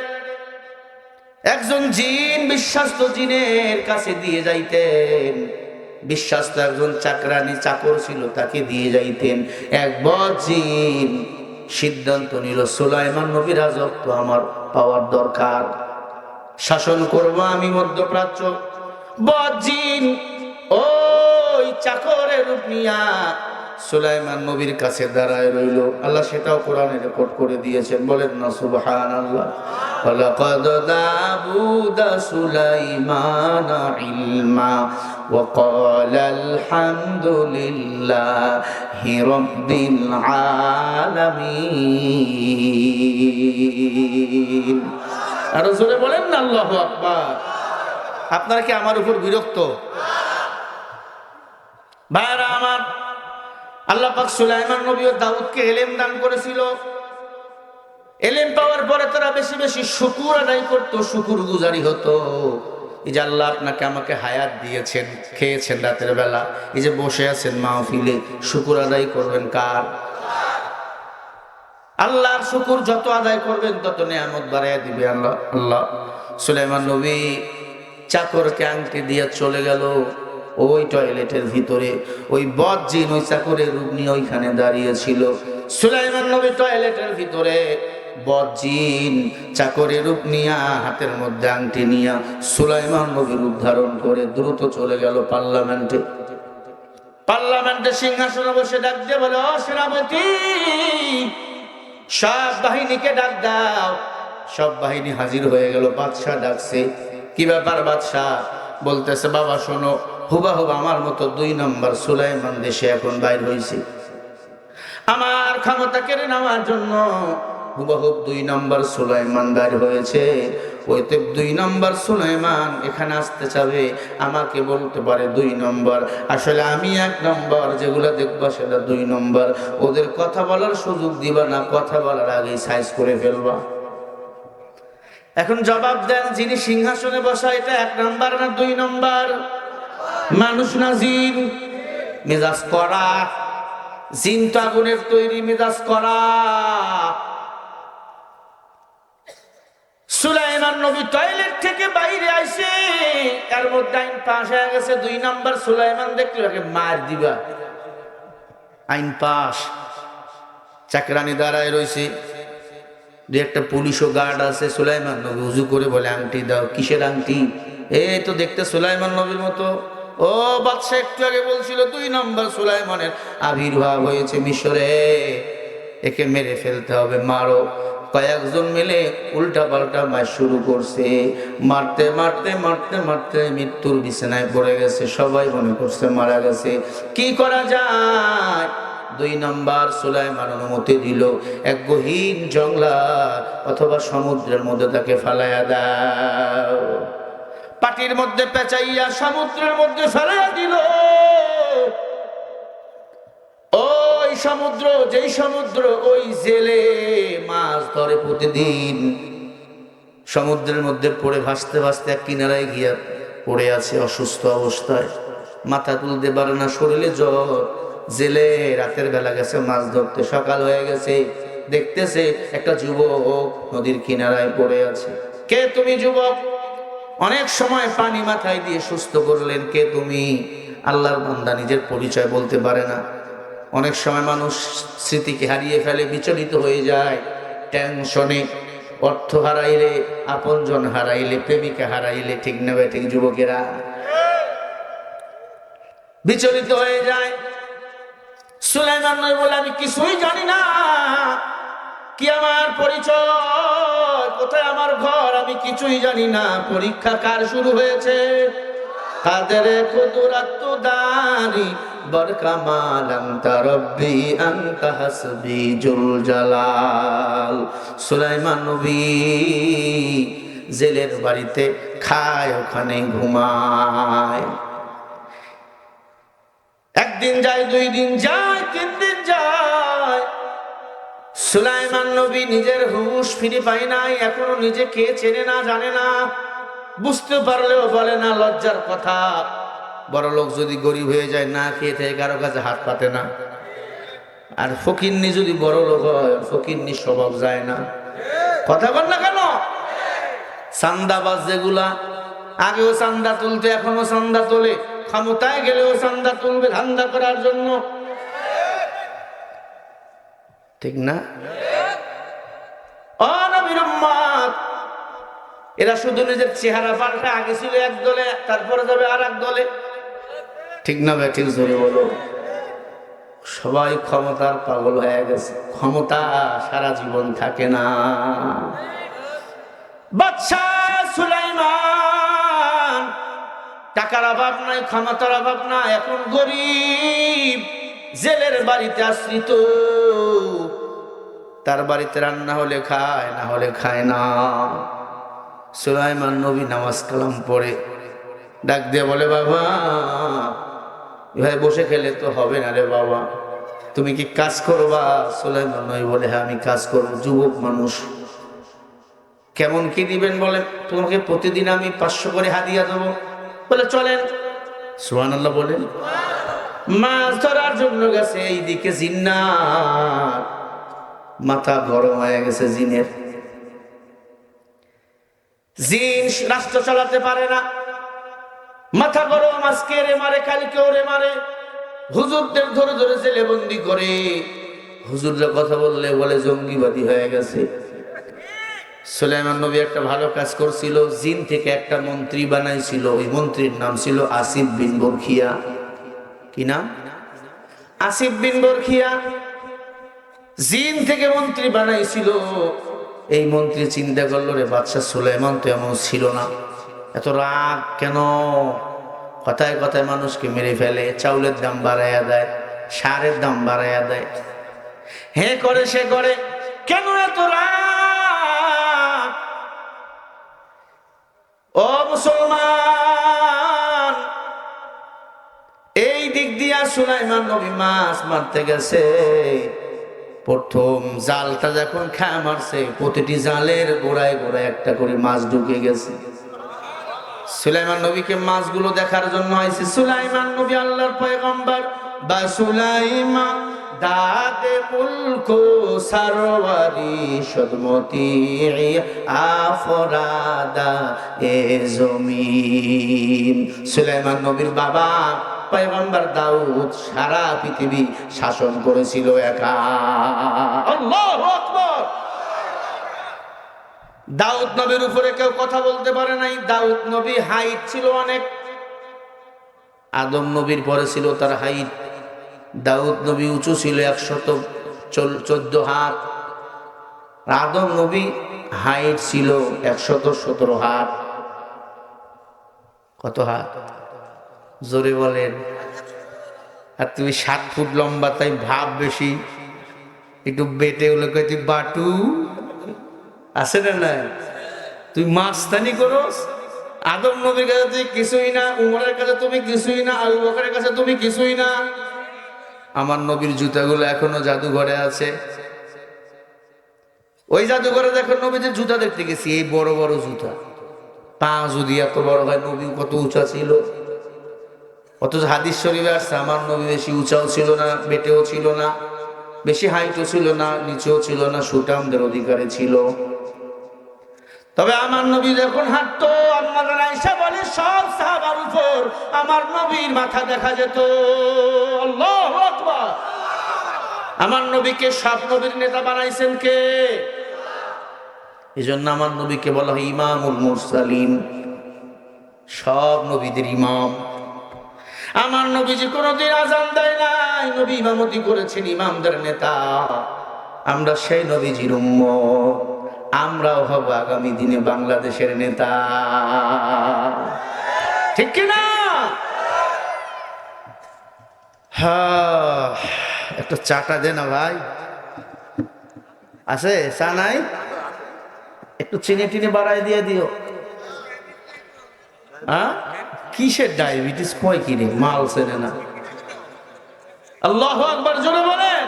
একজন জিন, বিশ্বাস্ত জিনের কাছে দিয়ে যাইতেন। বিশ্বাস্ত একজন চাকরানি চাকর ছিল, তাকে দিয়ে যাইতেন। এক বদ জিন সিদ্ধান্ত নিল, সুলাইমান নবীর রাজত্ব আমার পাওয়ার দরকার, শাসন করব আমি মধ্যপ্রাচ্য। বদ জিন ওই চাকরের রূপ নিয়া সুলাইমান নবীর কাছে দাঁড়ায় রইল। আল্লাহ সেটাও কোরআনে রেকর্ড করে দিয়েছেন, বলেন না সুবহানাল্লাহ। ওয়ালাকাদ দাবুদা সুলাইমানা ইলমা ওয়া ক্বালা আলহামদুলিল্লাহি রাব্বিল আলামিন। আর জোরে বলেন না আল্লাহু আকবার। আপনারা কি আমার উপর বিরক্ত? ভাইরা আমার, আল্লাহ পাক সুলাইমান নবী ও দাউদকে ইলম দান করেছিল। ইলম পাওয়ার পরে তারা বেশি বেশি শুকর আদায় করতো, শুকর গুজারি হতো। এই যে আল্লাহ আপনাকে আমাকে হায়াত দিয়েছেন, খেয়েছেন রাতের বেলা, এই যে বসে আছেন মাহফিলে, শুকর আদায় করবেন কার? আল্লাহর শুকর যত আদায় করবেন তত নিয়ামত বাড়াইয়া দিবে আল্লাহ। আল্লাহ সুলাইমান নবী চাকরকে আংটি দিয়ে চলে গেল ওই টয়লেটের ভিতরে। ওই বদ জিন ওই চাকরের রূপ নিয়ে ওইখানে দাঁড়িয়েছিল। সুলাইমান নবী টয়লেটের ভিতরে, বদ জিন চাকরের রূপ নিয়া, হাতের মধ্যে আংটি নিয়া সুলাইমান নবীর রূপ ধারণ করে দ্রুত চলে গেল পার্লামেন্টে। পার্লামেন্টে সিংহাসনে বসে ডাক দিয়ে বলে, ও সেনাপতি, সব বাহিনীকে ডাক দাও। সব বাহিনী হাজির হয়ে গেল। বাদশাহ ডাকছে, কি ব্যাপার বাদশাহ? বলতেছে, বাবা শোনো, হুবাহুব আমার মতো 2 নম্বর সুলাইমান দেশে এখন বাইর হয়েছে। আমার ক্ষমতা কেড়ে নেওয়ার জন্য হুবাহুব 2 নম্বর সুলাইমান বাইর হয়েছে। ওইতে 2 নম্বর সুলাইমান এখানে আসতে চাবে, আমাকে বলতে পারে 2 নম্বর, আসলে আমি 1 নম্বর। যেগুলো দেখবা সেটা 2 নম্বর। ওদের কথা বলার সুযোগ দিবা না, কথা বলার আগেই সাইজ করে ফেলবা। এখন জবাব দেন, যিনি সিংহাসনে বসা এটা 1 নম্বর না 2 নম্বর? মানুষ না জিন? মেজাজ করা। জিন তো আগুনের তৈরি, মেজাজ করা। সুলাইমান নবী টয়লেট থেকে বাইরে আইছে, এর মধ্যে আইন পাশ হয়ে গেছে। 2 নম্বর সুলাইমান দেখলে ওকে মার দিবা। আইন পাশ। চাকরানি দাঁড়ায় রয়েছে, 2-1টা পুলিশও গার্ড আছে। সুলাইমান নবী উজু করে বলে, আংটি দাও। কিসের আংটি? এই তো দেখতে সুলাইমান নবীর মতো। ও বাদশা একটু আগে বলছিল 2 নম্বর সুলাইমানের আবির্ভাব হয়েছে মিশরে, একে মেরে ফেলতে হবে, মারো। কয়েকজন মিলে উল্টা পাল্টা মার শুরু করছে। মারতে মারতে মারতে মারতে মৃত্যুর বিছানায় পড়ে গেছে। সবাই মনে করছে মারা গেছে। কি করা যায়? 2 নম্বর সুলাইমান অনুমতি দিল, এক গহীন জংলা অথবা সমুদ্রের মধ্যে তাকে ফালাইয়া দাও। পাটির মধ্যে পেঁচাইয়া সমুদ্রের মধ্যে ফেলাইয়া দিল। ওই সমুদ্র, যেই সমুদ্র ওই জেলে মাছ ধরে প্রতিদিন, সমুদ্রের মধ্যে পড়ে ভাসতে ভাসতে এক কিনারায় গিয়া পড়ে আছে অসুস্থ অবস্থায়, মাথা তুলতে পারে না, শরীরে জ্বর। জেলে রাতের বেলা গেছে মাছ ধরতে, সকাল হয়ে গেছে, দেখতেছে একটা যুবক নদীর কিনারায় পড়ে আছে। কে তুমি যুবক? অনেক সময় পানি মাথায় দিয়ে সুস্থ করলেন। কে তুমি? আল্লাহর বান্দা নিজের পরিচয় বলতে পারে না। অনেক সময় মানুষ স্মৃতিকে হারিয়ে ফেলে, বিচলিত হয়ে যায় টেনশনে। অর্থ হারাইলে, আপনজন হারাইলে, প্রেমিকা হারাইলে, ঠিক না ভাই ঠিক যুবকেরা? বিচলিত হয়ে যায়। সুলাইমান নবী বলে, আমি কিছুই জানি না, কি আমার পরিচয়, কোথায় আমার ঘর, আমি কিছুই জানি না। পরীক্ষা কার শুরু হয়েছে? কাদের কুদরাতু দারি বরকামাল আনতা রব্বি আনতা হাসবি জুল জালাল। সুলাইমান নবী জেলের বাড়িতে খায়, ওখানে ঘুমায়। একদিন যায়, 2 দিন যায়, 3 দিন যায়, সুলাইমান নবী নিজের হুঁশ ফিরে পায় নাই। এখনো নিজেকে চেনে না, জানে না, বুঝতে পারলেও বলে না, লজ্জার কথা। বড় লোক যদি গরিব হয়ে যায়, না খেয়ে থেকে কারো কাছে হাত পাতে না। আর ফকিন্নি যদি বড় লোক হয়, ফকিন্নি স্বভাব যায় না। কথা বল না কেন? চান্দাবাজ যেগুলা, আগেও চান্দা তুলতে, এখনো চান্দা তোলে, ক্ষমতায় গেলেও চান্দা তুলবে ধান্দা করার জন্য, ঠিক না? ও নবীর উম্মত, এরা শুধু নিজের চেহারা পাল্টে, আগে ছিল এক দলে, তারপরে যাবে আর এক দলে, ঠিক না ভাই ঠিক? জোরে বলো। সবাই ক্ষমতার পাগল হয়ে গেছে। ক্ষমতা সারা জীবন থাকে না। বাদশাহ সুলাইমান টাকার অভাব নাই, ক্ষমতার অভাব না, এখন গরিব, জেলের বাড়িতে আশ্রিত। তার বাড়িতে রান্না হলে খায়, না হলে খায় না। সুলাইমান নবী নামাজ কালাম পড়ে ডাক দিয়ে বলে, বাবা ভাই বসে খেলে তো হবে না রে বাবা, তুমি কি কাজ করবা? সুলাইমান নবী বলে, হ্যাঁ আমি কাজ করবো। যুবক মানুষ, কেমন কি দিবেন বলে? তোমাকে প্রতিদিন আমি 500 করে হাদিয়া দেবো। বলে চলেন। সুবহানাল্লাহ বলেন। মাছ ধরার জন্য গেছে, এইদিকে জিন্নাত, মাথা গরম হয়ে গেছে জিনের। জিন রাষ্ট্র চালাতে পারে না, মাথা গরম, আজকে রে মারে, কালকে ওরে মারে। হুজুরদের ধরে ধরে জেলে বন্দি করে। হুজুররা কথা বললে বলে জঙ্গিবাদী হয়ে গেছে। সুলাইমান নবী একটা ভালো কাজ করছিল, জিন থেকে একটা মন্ত্রী বানাইছিল। ওই মন্ত্রীর নাম ছিল আসিফ বিন বরখিয়া। কি নাম? আসিফ বিন বরখিয়া। জিন থেকে মন্ত্রী বানাইছিল। এই মন্ত্রী চিন্তা করলো, রে বাদশাহ সুলাইমান তো এমন ছিল না, এত রাগ কেন? কথায় কথায় মানুষকে মেরে ফেলে, চাউলের দাম বাড়াইয়া দেয়, সারের দাম বাড়াইয়া দেয়, হে করে সে করে, কেন এত রাগ? ও মুসলমান, এই দিক দিয়া সুলাইমান নবী মাছ মারতে গেছে। প্রথম জালটা যখন খায় মারছে, প্রতিটি জালের গোড়ায় গোড়ায় একটা করে মাছ ঢুকে গেছে। সুলাইমান নবীকে মাছগুলো দেখার জন্য আইছে। সুলাইমান নবী আল্লাহর পয়গম্বর। বা সুলাইমান দাদে মুলকো সারওয়ারি সদমতি আফরাদা এ জমিন। সুলাইমান নবীর বাবা পয়গম্বর দাউদ সারা পৃথিবী শাসন করেছিল একা। আল্লাহু আকবার। দাউদ নবীর উপরে কেউ কথা বলতে পারে নাই। দাউদ নবী হাইট ছিল অনেক, আদম নবীর পরে ছিল তার হাইট। দাউদ নবী উঁচু ছিল 114 হাত, আদম নবী হাইট ছিল 117 হাত। কত হাত? জোরে বলেন। আর তুমি 7 ফুট লম্বা, তাই ভাব বেশি, একটু বেটে হলে তুই বাটু আছে না নাই? তুই মাস্তানি করস। আদম নবীর কাছে তুই কিছুই না, উমরের কাছে তুমি কিছুই না, আবু বকরের কাছে তুমি কিছুই না। আমার নবীর জুতাগুলো এখনো জাদুঘরে আছে। ওই জাদুঘরে দেখো নবীদের জুতা দেখতে গেছি, এই বড় বড় জুতা, পা যদি এত বড় হয়, নবী কত উঁচা ছিল। অথচ হাদিস শরীফে আসছে আমার নবী বেশি উঁচাও ছিল না, বেটেও ছিল না, বেশি হাইটও ছিল না, নিচেও ছিল না, সুঠামদের অধিকারে ছিল। তবে আমার নবী যখন হাঁটতো, আমাদের আয়েশা বলে সব সাহাবার উপর আমার নবীর মাথা দেখা যেত। আল্লাহু আকবার। আমার নবীকে সব নবীর নেতা বানাইছেন কে? এই জন্য আমার নবীকে বলা হয় ইমামুল মুরসালিন, সব নবীদের ইমাম। আমার নবীজি কোনোদিন আজান দেয় নাই, নবী ইমামতি করেছেন, ইমামদের নেতা। আমরা সেই নবীজির উম্মত, আমরাও হব আগামী দিনে বাংলাদেশের নেতা, ঠিক কিনা? হ্যাঁ, একটা চাটা দে না ভাই, আছে চা নাই? একটু চিনি টিনি বাড়াই দিয়ে দিও। হ্যাঁ, কিসের ডায়াবেটিস কয় কিনে মাল চেনে না। আল্লাহু আকবার জোরে বলেন।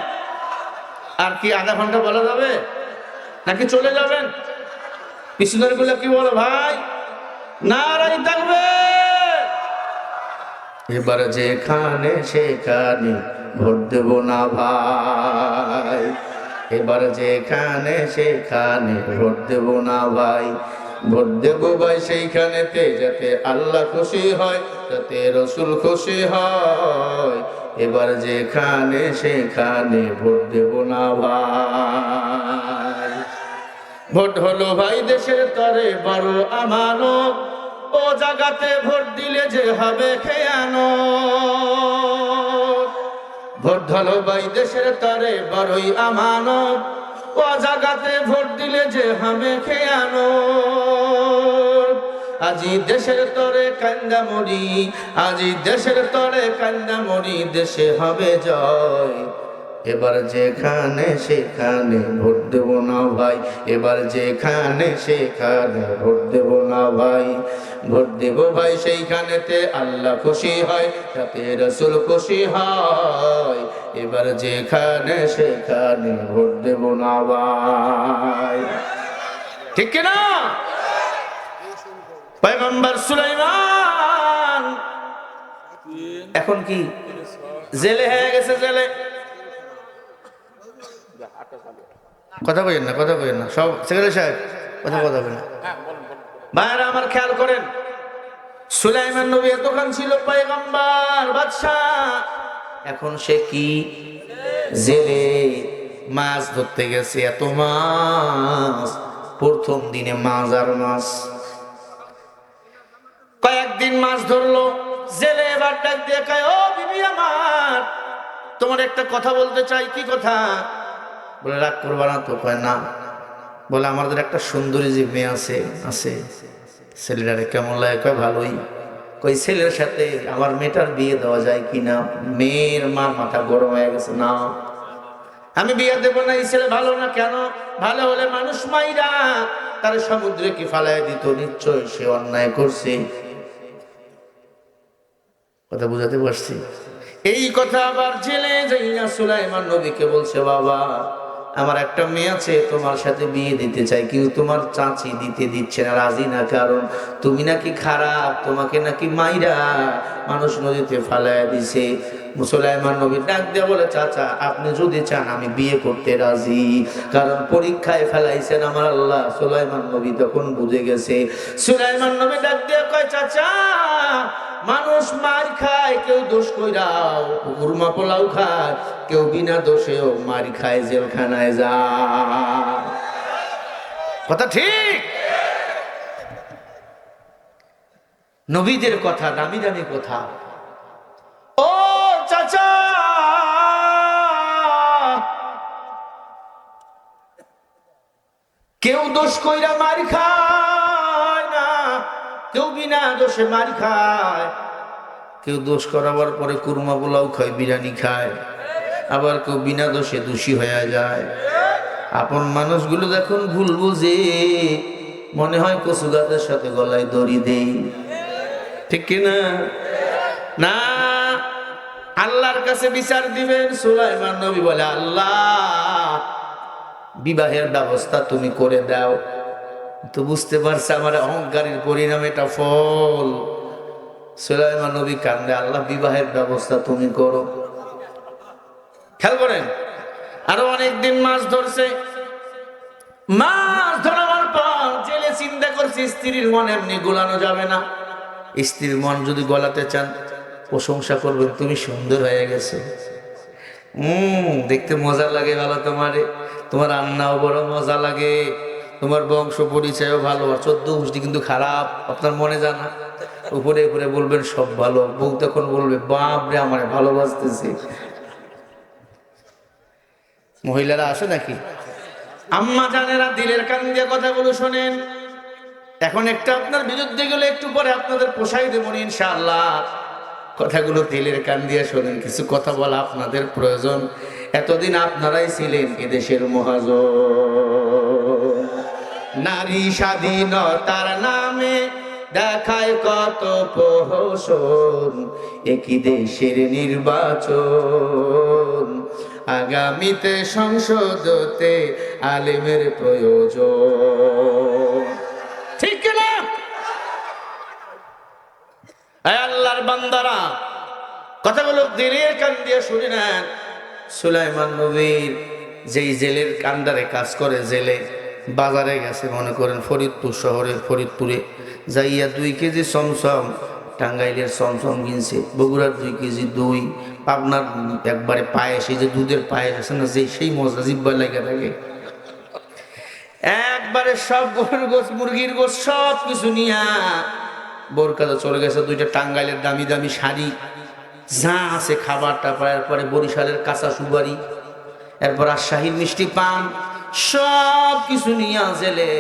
আর কি আধা ঘন্টা বলা যাবে নাকি চলে যাবেন? পিছনের গুলো কি বলো ভাই? নারাই তাকবীর। এবারে যেখানে সেখানে ভোট দেব না ভাই, এবারে যেখানে সেখানে ভোট দেব না ভাই। ভোট দেব ভাই সেইখানেতে যাতে আল্লাহ খুশি হয়, যাতে রসুল খুশি হয়। এবার যেখানে সেখানে ভোট দেব না ভাই। ভোট হলো ভাই দেশের তরে বড় আমানত, ও জায়গাতে ভোট দিলে যে হবে খেয়ানত। ভোট হলো ভাই দেশের তরে বড়ই আমানত, ও জায়গাতে ভোট দিলে যে হবে খেয়ানত। আজি দেশের তরে কান্দা মরি, আজি দেশের তরে কান্দা মরি, দেশে হবে জয়। এবার যেখানে সেখানে ভোট দেব না ভাই, এবার যেখানে সেখানে ভোট দেব না ভাই। ভোট দেব ভাই সেইখানেতে আল্লাহ খুশি হয়, যাতে রসুল খুশি হয়। এবার যেখানে সেখানে ভোট দেব না ভাই, ঠিক কিনা? পয়গম্বর সুলাইমান এখন কি জেলে হয়ে গেছে, জেলে। কথা কইেন না, কথা কইেন না, সব সেক্রেটারি সাহেব কথা কথা বলেন। ভাইরা আমার খেয়াল করেন, সুলাইমান নবী এতক্ষণ ছিল পয়গম্বর বাদশাহ, এখন সে কি জেলে। মাছ ধরতে গেছে, এত মাছ, প্রথম দিনে মাছ আর মাছ। কয়েকদিন মাছ ধরলো জেলে, এবার ডাক দিয়ে কয়, ও বিবি আমার, তোমার একটা কথা বলতে চাই। কি কথা? বলে রাগ করবা না তো? কয় না। বলে আমাদের একটা সুন্দরী যে মেয়ে আছে, আছে ছেলেটারে কেমন লাগে? কয় ভালোই। কই ছেলের সাথে আমার মেয়েটার বিয়ে দেওয়া যায় কিনা? মেয়ের মা মাথা গরম হয়ে গেছে, না আমি বিয়ে দেবো না, এই ছেলে ভালো না। কেন? ভালো হলে মানুষ মাইরা তার সমুদ্রে কি ফালাই দিত, নিশ্চয় সে অন্যায় করছে। কথা বুঝাতে পারছি? এই কথা আবার জেলে যাইয়া সুলাইমান নবীকে বলছে, বাবা আমার একটা মেয়ে আছে, তোমার সাথে বিয়ে দিতে চাই, কিন্তু তোমার চাচি দিতে দিচ্ছে না, রাজি না। কারণ তুমি নাকি খারাপ, তোমাকে নাকি মাইরা মানুষ নদীতে ফালাইয়া দিছে। সুলাইমান নবী ডাক দিয়ে বলে, চাচা আপনি যদি চান আমি বিয়ে করতে রাজি, কারণ পরীক্ষায় ফেলাইছেন আমার আল্লাহ। সুলাইমান নবী তখন বুঝে গেছে। সুলাইমান নবী ডাক দিয়ে কয়, চাচা মানুষ মার খায়, কেউ দোষ কইরাও কুরমা পোলাও খায়, কেউ বিনা দোষেও মার খায়, জেলখানায় যায়। কথা ঠিক? নবীদের কথা দামি দামি কথা। ও চাচা, কেউ দোষ কইরা মার খায় না, কেউ বিনা দোষে মার খায়। কেউ দোষ করাবার পরে কুরমা পোলাও খায়, বিরিয়ানি খায়, আবার কেউ বিনা দোষে দোষী হয়ে যায়। আপন মানুষগুলো যখন ভুল বুঝে, মনে হয় কচু গাছের সাথে গলায় দড়ি দেই, ঠিক কিনা? না, আল্লাহর কাছে বিচার দিবেন। সুলাইমান নবী বলে, আল্লাহ বিবাহের ব্যবস্থা তুমি করে দাও। তো বুঝতে পারছে আমার অহংকারের পরিণাম এটা ফল। সুলাইমান নবী কান্দে, আল্লাহ বিবাহের ব্যবস্থা তুমি করো। খেয়াল করেন, আরো অনেকদিন মাছ ধরছে। মাছ ধরার পর জেলে চিন্তা করছে, স্ত্রীর মন এমনি গোলানো যাবে না। স্ত্রীর মন যদি গলাতে চান, প্রশংসা করবেন, তুমি সুন্দর হয়ে গেছে। দেখতে মজা লাগে ভালো, তোমার রান্নাও বড় মজা লাগে, তোমার বংশ পরিচয়ও ভালো, আর 14 গোষ্ঠী কিন্তু খারাপ, আপনার মনে জানা। উপরে উপরে বলবেন সব ভালো, বউ তখন বলবে বাপ রে আমার ভালোবাসতেছে। মহিলারা আসে নাকি? আম্মা জানেরা দিলের কান দিয়ে কথাগুলো শোনেন। এখন একটা আপনার বিরুদ্ধে গেলে একটু পরে আপনাদের পোষাই দেব ইনশাআল্লাহ। কথাগুলো দিলের কান দিয়ে শোনেন, কিছু কথা বলা আপনাদের প্রয়োজন। এতদিন আপনারাই ছিলেন এদেশের মহাজন। নারী স্বাধীনতার নামে দেখায় কত প্রহসন, একই দেশের নির্বাচন, আগামীতে সংসদতে আলেমের প্রয়োজন। ঠিক কিনা? আল্লাহর বান্দারা কথাগুলো দিলের কান দিয়ে শুনে নেন। সুলাইমান নবীর যেই জেলের কান্ডারে কাজ করে, জেলে বাজারে গেছে, মনে করেন ফরিদপুর শহরের ফরিদপুরে যাইয়া 2 কেজি সমসম, টাঙ্গাইলের সমসম কিনছে, বগুড়ার 2 কেজি দই, পাবনার একবারে পায়েস, এই যে দুধের পায়েস আছে না, সেই মজা জিব্বা লেগে থাকে, একবারে সব গরুর গোস মুরগির গোস সব কিছু নিয়া বোরকাতে চলে গেছে। 2টা টাঙ্গাইলের দামি দামি শাড়ি, যা আছে খাবার টাবার, এরপরে বরিশালের কাঁচা সুপারি, এরপর রাজশাহীর মিষ্টি পান, সব কিছু নিয়ে জেলে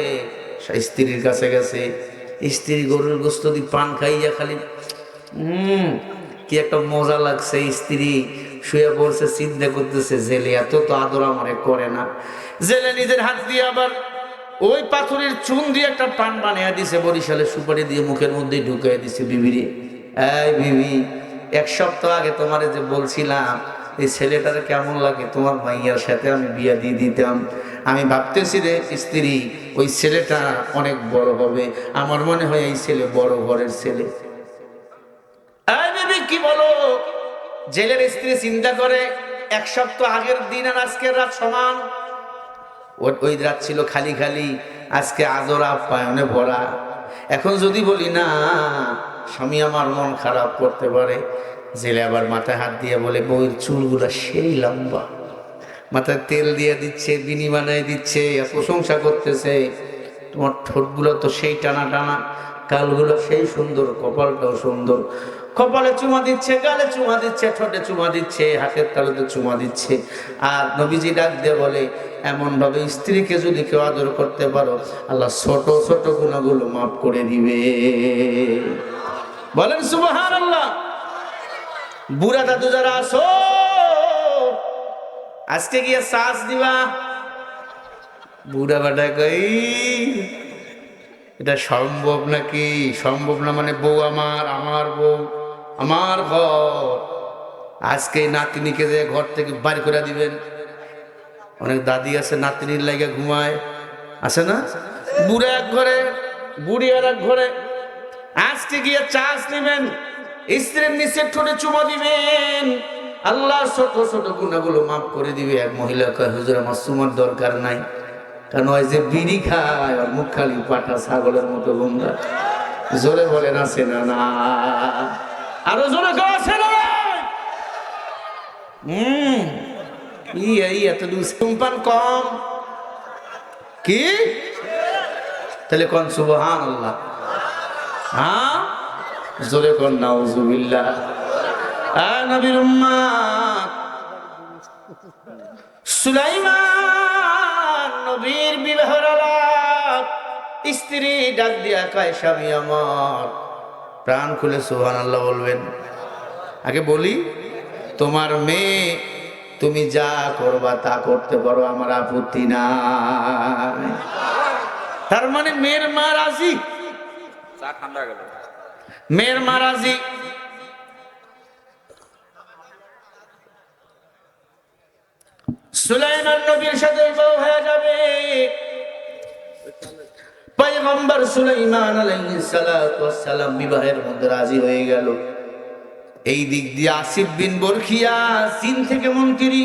স্ত্রীর কাছে গেছে। স্ত্রী গরুর গোস্ত দিয়ে পান খাইয়া খালি কি একটা মজা লাগছে। স্ত্রী শুয়ে পড়ছে, চিন্তা করতেছে জেলে এত তো আদর আমারে করে না। জেলে নিজের হাত দিয়ে আবার ওই পাথরের চুন দিয়ে একটা পান বানিয়ে দিছে, বরিশালের সুপারি দিয়ে মুখের মধ্যে ঢুকিয়ে দিছে। বিবিরে, এই বিবি, 1 সপ্তাহ আগে তোমারে যে বলছিলাম এই ছেলেটার কেমন লাগে, তোমার মাইয়ার সাথে আমি বিয়া দিয়ে দিতাম। আমি ভাবতেছি রে স্ত্রী, ওই ছেলেটা অনেক বড় হবে, আমার মনে হয় এই ছেলে বড় ঘরের ছেলে। এই বিবি কি বলো? জেলের স্ত্রী চিন্তা করে 1 সপ্তাহ আগের দিন আর আজকের রাত সমান। ওই রাত ছিল খালি খালি, আজকে আদর আপ্যায়নে ভরা। এখন যদি বলি না, স্বামী আমার মন খারাপ করতে পারে। জেলে আবার মাথায় হাত দিয়ে বলে, বউয়ের চুলগুলা সেই লম্বা, মাথায় তেল দিয়ে দিচ্ছে, বিনি বানায় দিচ্ছে, প্রশংসা করতেছে, তোমার ঠোঁটগুলো তো সেই টানা টানা, গালগুলো সেই সুন্দর, কপালটাও সুন্দর। কপালে চুমা দিচ্ছে, গালে চুমা দিচ্ছে, ঠোঁটে চুমা দিচ্ছে, হাতের তালুতে চুমা দিচ্ছে। আর নবীজি ডাক দিয়ে বলে, এমন ভাবে স্ত্রীকে যদি কেউ আদর করতে পারো, আল্লাহ ছোট ছোট গুনাহগুলো মাফ করে দিবে। বলেন সুবহানাল্লাহ। বুড়া দাদু যারা আসো, আজকে গিয়ে শ্বাস দিবা। বুড়া বেটা কই, এটা সম্ভব নাকি? সম্ভব না মানে বউ আমার বউ আমার ঘর, আজকে নাতিনিকে যে ঘর থেকে বাড়ি করে দিবেন। অনেক দাদি আছে নাতিনির লাগে ঘুমায়, আছে না? বুড়া এক ঘরে, বুড়ি আর এক ঘরে। আজকে গিয়ে চাষ নেবেন, স্ত্রীর নিচের ঠোঁটে চুমা দিবেন, আল্লাহর ছোট ছোট গুনাহগুলো মাফ করে দিবে। এক মহিলা কয়, হুজুর আমার চুমার দরকার নাই, কারণ ওই যে বিড়ি খায় আর মুখ খালি পাটা ছাগলের মতো গন্ধা। জোরে বলেন আছে না? না, আরো জোরে আছে না? এত ধূমপান কম কি? তাহলে কোন সুবহানাল্লাহ। হ্যাঁ, জোরে কোন নাউজুবিল্লাহ। নবীর উম্মত সুলাইমান নবীর বিবাহের আলাপ, স্ত্রী ডাক দিয়া কয়, স্বামী আমার, প্রাণ খুলে সুবহানাল্লাহ বলবেন। আগে বলি, তোমার মেয়ে, তুমি যা করবা তা করতে পারো, আমার আপত্তি নাই। তার মানে মেয়ের মা রাজি, মেয়ের মা রাজি। সুলাইমান নবীর সাথে বিবাহ হয়ে যাবে। পয়গম্বর সুলাইমান আলাইহিস সালাতু ওয়াস সালাম বিবাহের মধ্যে রাজি হয়ে গেল। এই দিক দিয়ে আসিফ বিন বরখিয়া চীন থেকে মন্ত্রী,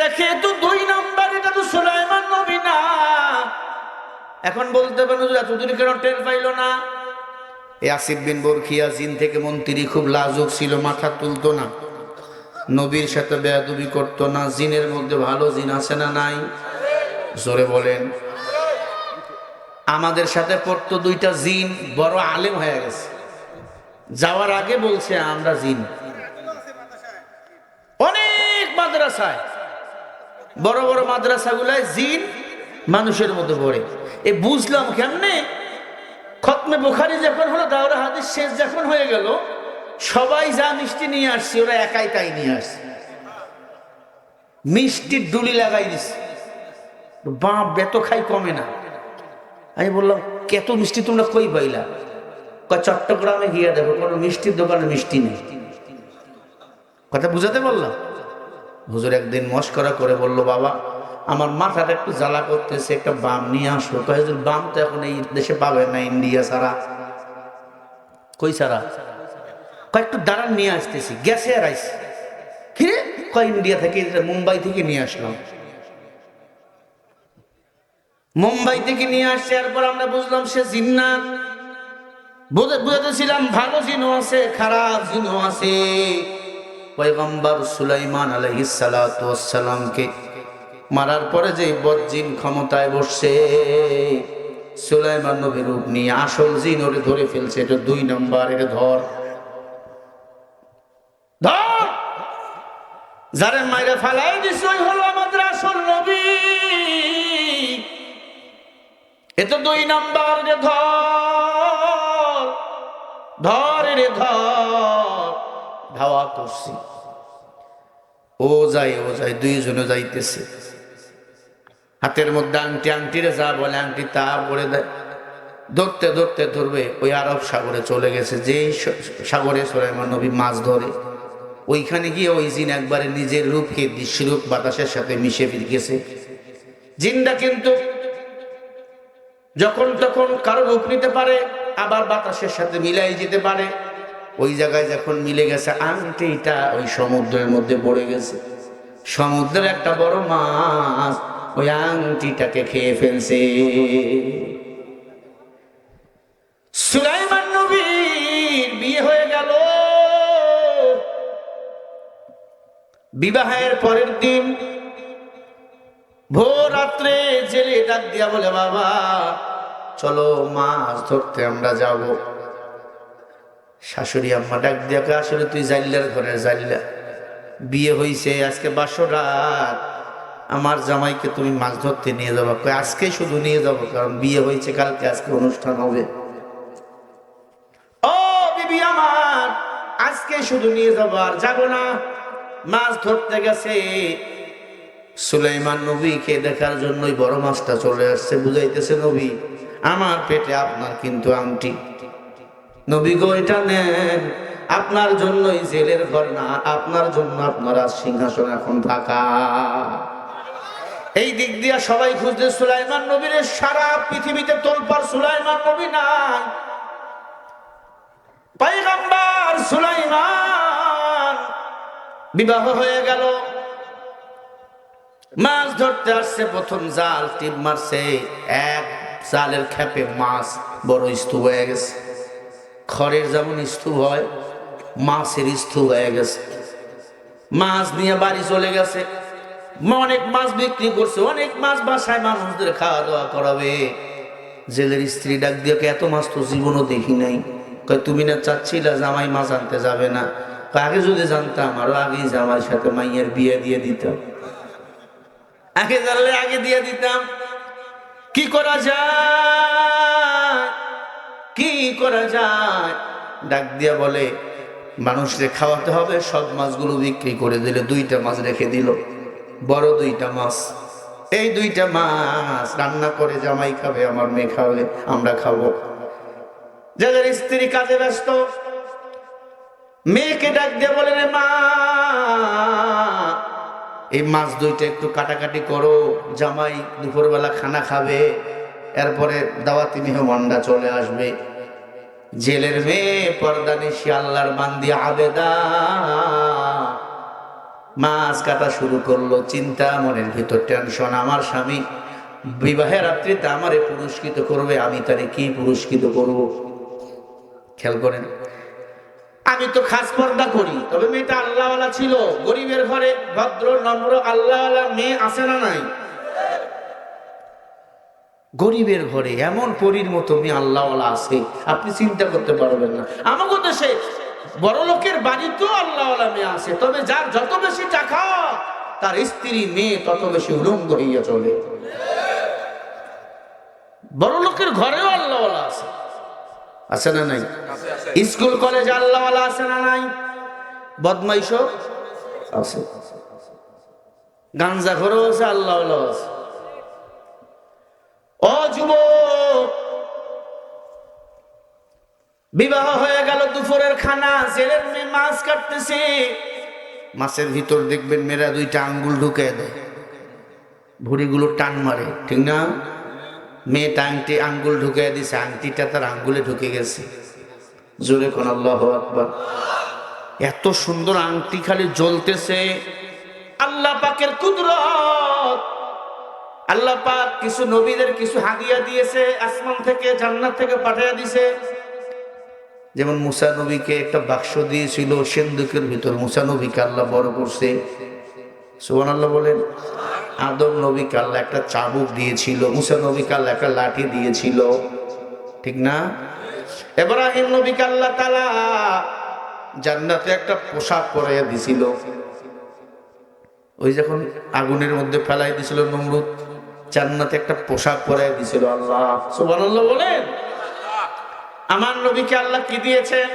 দেখে তো 2 নম্বর, এটা তো সুলাইমান নবী না। এখন বলতে পারেন এতদিন কেন টের পাইল না? এই আসিফ বিন বরখিয়া চীন থেকে মন্ত্রী, খুব লাজুক ছিল, মাথা তুলতো না। নবীর সাথে বেয়াদবি করতো না। জিনের মধ্যে ভালো জিন আছে না নাই? জোরে বলেন। আমাদের সাথে পড়তো দুইটা জিন, বড় আলেম হয়ে গেছে, যাওয়ার আগে বলছে আমরা জিন। অনেক মাদ্রাসায়, বড় বড় মাদ্রাসাগুলায় জিন মানুষের মধ্যে পড়ে। এ বুঝলাম কেমনে? খতমে বুখারী যখন হলো, দাওরা হাদিস শেষ যখন হয়ে গেল, সবাই যা মিষ্টি নিয়ে আসছে ওরা একাই তাই নিয়ে আসছে, মিষ্টির ডুলি লাগাই দিচ্ছে। বাপ বেত খাই কমে না। আমি বললাম কত মিষ্টি তোমরা কই পাইলা? চট্টগ্রামে গিয়ে দেখো কোনো মিষ্টির দোকানে মিষ্টি নেই। কথা বুঝাতে বললাম। হুজুর একদিন মস্করা করে বলল, বাবা আমার মাথাটা একটু জ্বালা করতেছে, একটা বাম নিয়ে আসো। হুজুর বাম তো এখন এই দেশে পাবে না, ইন্ডিয়া ছাড়া। কই ছাড়া? একটু দাঁড়ান নিয়ে আসতেছি। গ্যাসে আর আইস কিরে? ইন্ডিয়া থেকে, মুম্বাই থেকে নিয়ে আসলাম। মুম্বাই থেকে নিয়ে আসছে। এরপর আমরা বুঝলাম সে জিন্নাত। বুঝাতেছিলাম ভালো জিনও আছে, খারাপ জিনও আছে। পয়গম্বর সুলাইমান আলাইহিস সালাতু ওয়াস সালামকে মারার পরে যে বদজিন ক্ষমতায় বসছে, সুলাইমান নবীর রূপ নিয়ে আসল জিন ওরে ধরে ফেলছে। এটা 2 নম্বর। এটা ধর ধর, যারে মাইরা ফালাই দিছে ওই হলো আমাদের আসল নবী। এটা 2 নম্বর। রে ধর ধর, রে ধর। ধাওয়া করছি, ও যায় 2জনে যাইতেছে। হাতের মধ্যে আংটি, আংটিরে যা বলে আংটি তা বলে দেয়। ধরতে ধরতে ধরবে ওই আরব সাগরে চলে গেছে। যেই সাগরে সুলাইমান নবী মাছ ধরে, ওইখানে গিয়ে ওই জিন একবারে নিজের রূপকে দৃশ্যরূপ বাতাসের সাথে মিশে গেছে। জিনটা কিন্তু যখন তখন কারো রূপ নিতে পারে, আবার বাতাসের সাথে মিলাই যেতে পারে। ওই জায়গায় যখন মিলে গেছে, আংটিটা ওই সমুদ্রের মধ্যে পড়ে গেছে। সমুদ্রের একটা বড় মাছ ওই আংটিটাকে খেয়ে ফেলছে। সুলাইমান নবীর বিয়ে হয়ে গেল। বিবাহের পরের দিন ভোর রাত্রে জেলে ডাক দিয়া বলে, বাবা চলো মাছ ধরতে আমরা যাব। শাশুড়ি আম্মা ডাক দিয়া, আসলে তুই জাইল্লার ঘরের জাইল্লা, বিয়ে হইছে, আজকে 12 রাত, আমার জামাইকে তুমি মাছ ধরতে নিয়ে যাবো। আজকে শুধু নিয়ে যাবো, কারণ বিয়ে হয়েছে, কালকে আজকে অনুষ্ঠান হবে। ও বিবি আমার, আজকে শুধু নিয়ে যাবো, আর যাবো না। মাছ ধরতে গেছে। সুলাইমান নবীকে দেখার জন্যই বড় মাছটা চলে আসছে। বুঝাইতেছে, নবী আমার পেটে আপনার কিন্তু আংটি। নবী গো এটা নেন, আপনার জন্যই জেলের ঘর না, আপনার জন্য আপনার সিংহাসন এখন ফাঁকা। এই দিক দিয়া সবাই খুঁজতে সুলাইমান নবীর, সারা পৃথিবীতে তোলপাড়, সুলাইমান নবী নাই। পয়গম্বর সুলাইমান বিবাহ হয়ে গেল। মাছ ধরতে আসছে, প্রথম জাল টিপ মারছে, এক জালের খেপে মাছ বড় স্তূপ হয়ে গেছে। খড়ের যেমন স্তূপ হয়, মাছের স্তূপ হয়ে গেছে। মাছ নিয়ে বাড়ি চলে গেছে। অনেক মাছ বিক্রি করছে, অনেক মাছ বাসায় মানুষদের খাওয়া দাওয়া করাবে। জেলের স্ত্রী ডাক দিয়ে, এত মাছ তো জীবনও দেখি নাই। তুমি না চাচ্ছিলা জামাই মাছ আনতে যাবে না? আগে যদি জানতাম আরো আগেই জামাইয়ের সাথে মাইয়ের বিয়ে দিয়ে দিতাম। আগে জানলে আগে দিয়ে দিতাম। কি করা যায়, কি করা যায়? ডাক দিয়া বলে, মানুষকে খাওয়াতে হবে, সব মাছগুলো বিক্রি করে দিলে। 2টা মাছ রেখে দিল, বড় 2টা মাছ। এই 2টা মাছ রান্না করে জামাই খাবে, আমার মেয়ে খাবে, আমরা খাবো। যাদের স্ত্রী কাজে ব্যস্ত, মেয়েকে ডাক দিয়ে বলে, রে মা, এই মাছ 2টা একটু কাটাকাটি করো, জামাই দুপুরবেলা খানা খাবে, এরপরে দাওয়াতি মেহমানরা চলে আসবে। জেলের মেয়ে পর্দানিশি আল্লাহর বান্দি আবেদা মাছ কাটা শুরু করলো। চিন্তা মনের ভিতর, টেনশন, আমার স্বামী বিবাহের রাত্রিতে আমারে পুরস্কৃত করবে, আমি তারে কি পুরস্কৃত করব? খেয়াল করেন, আমি তো খাস পর্দা করি, তবে মেয়েটা আল্লাহওয়ালা ছিল, গরিবের ঘরে ভদ্র নম্র আল্লাহওয়ালা মেয়ে আছে না নাই? গরিবের ঘরে এমন পরীর মতো মেয়ে আল্লাহওয়ালা আছে, আপনি চিন্তা করতে পারবেন না। আমাকে দেশে বড় লোকের বাড়িতেও আল্লাহওয়ালা মেয়ে আছে, তবে যার যত বেশি টাকা তার স্ত্রী মেয়ে তত বেশি উলঙ্গ হইয়া চলে। বড় লোকের ঘরেও আল্লাহওয়ালা আছে, আছে না নাই? স্কুল কলেজে আল্লাহওয়ালা আছে না নাই? বদমাইশও আছে, গাঞ্জা ঘরেও আছে, আল্লাহওয়ালা আছে। ও যুবক, বিবাহ হয়ে গেল, দুপুরের খানা, ছেলের মেয়ে মাছ কাটতেছে, মাছের ভিতর দেখবেন মেয়েরা দুইটা আঙ্গুল ঢুকে দেয়, ভুড়িগুলো টান মারে, ঠিক না? মেয়েটা আংটি আঙ্গুল ঢুকে দিছে, আংটিটা তার আঙ্গুলে ঢুকে গেছে। জোরে কোন আল্লাহু আকবার। এত সুন্দর আংটি খালি জ্বলতেছে, আল্লাহ পাকের কুদরত। আল্লাহ পাক কিছু নবীদের কিছু হাদিয়া দিয়েছে, আসমান থেকে জান্নাত থেকে পাঠিয়ে দিয়েছে। যেমন মুসা নবীকে একটা বাক্স দিয়েছিল সিন্ধুকের ভিতর, মুসা নবীকে আল্লাহ বড় করছে, সুবহানাল্লাহ বলেন। আদম নবীকে আল্লাহ একটা চাবুক দিয়েছিল, মুসা নবীকে আল্লাহ একটা লাঠি দিয়েছিল, ঠিক না? ইব্রাহিম নবীকে আল্লাহ তাআলা জান্নাতে একটা পোশাক পরাইয়া দিছিল, ওই যখন আগুনের মধ্যে ফেলাই দিছিল নমরুদ, জান্নাতে একটা পোশাক পরাইয়া দিছিল আল্লাহ, সুবহানাল্লাহ বলেন। আমার নবীকে আল্লাহ কি দিয়েছেন?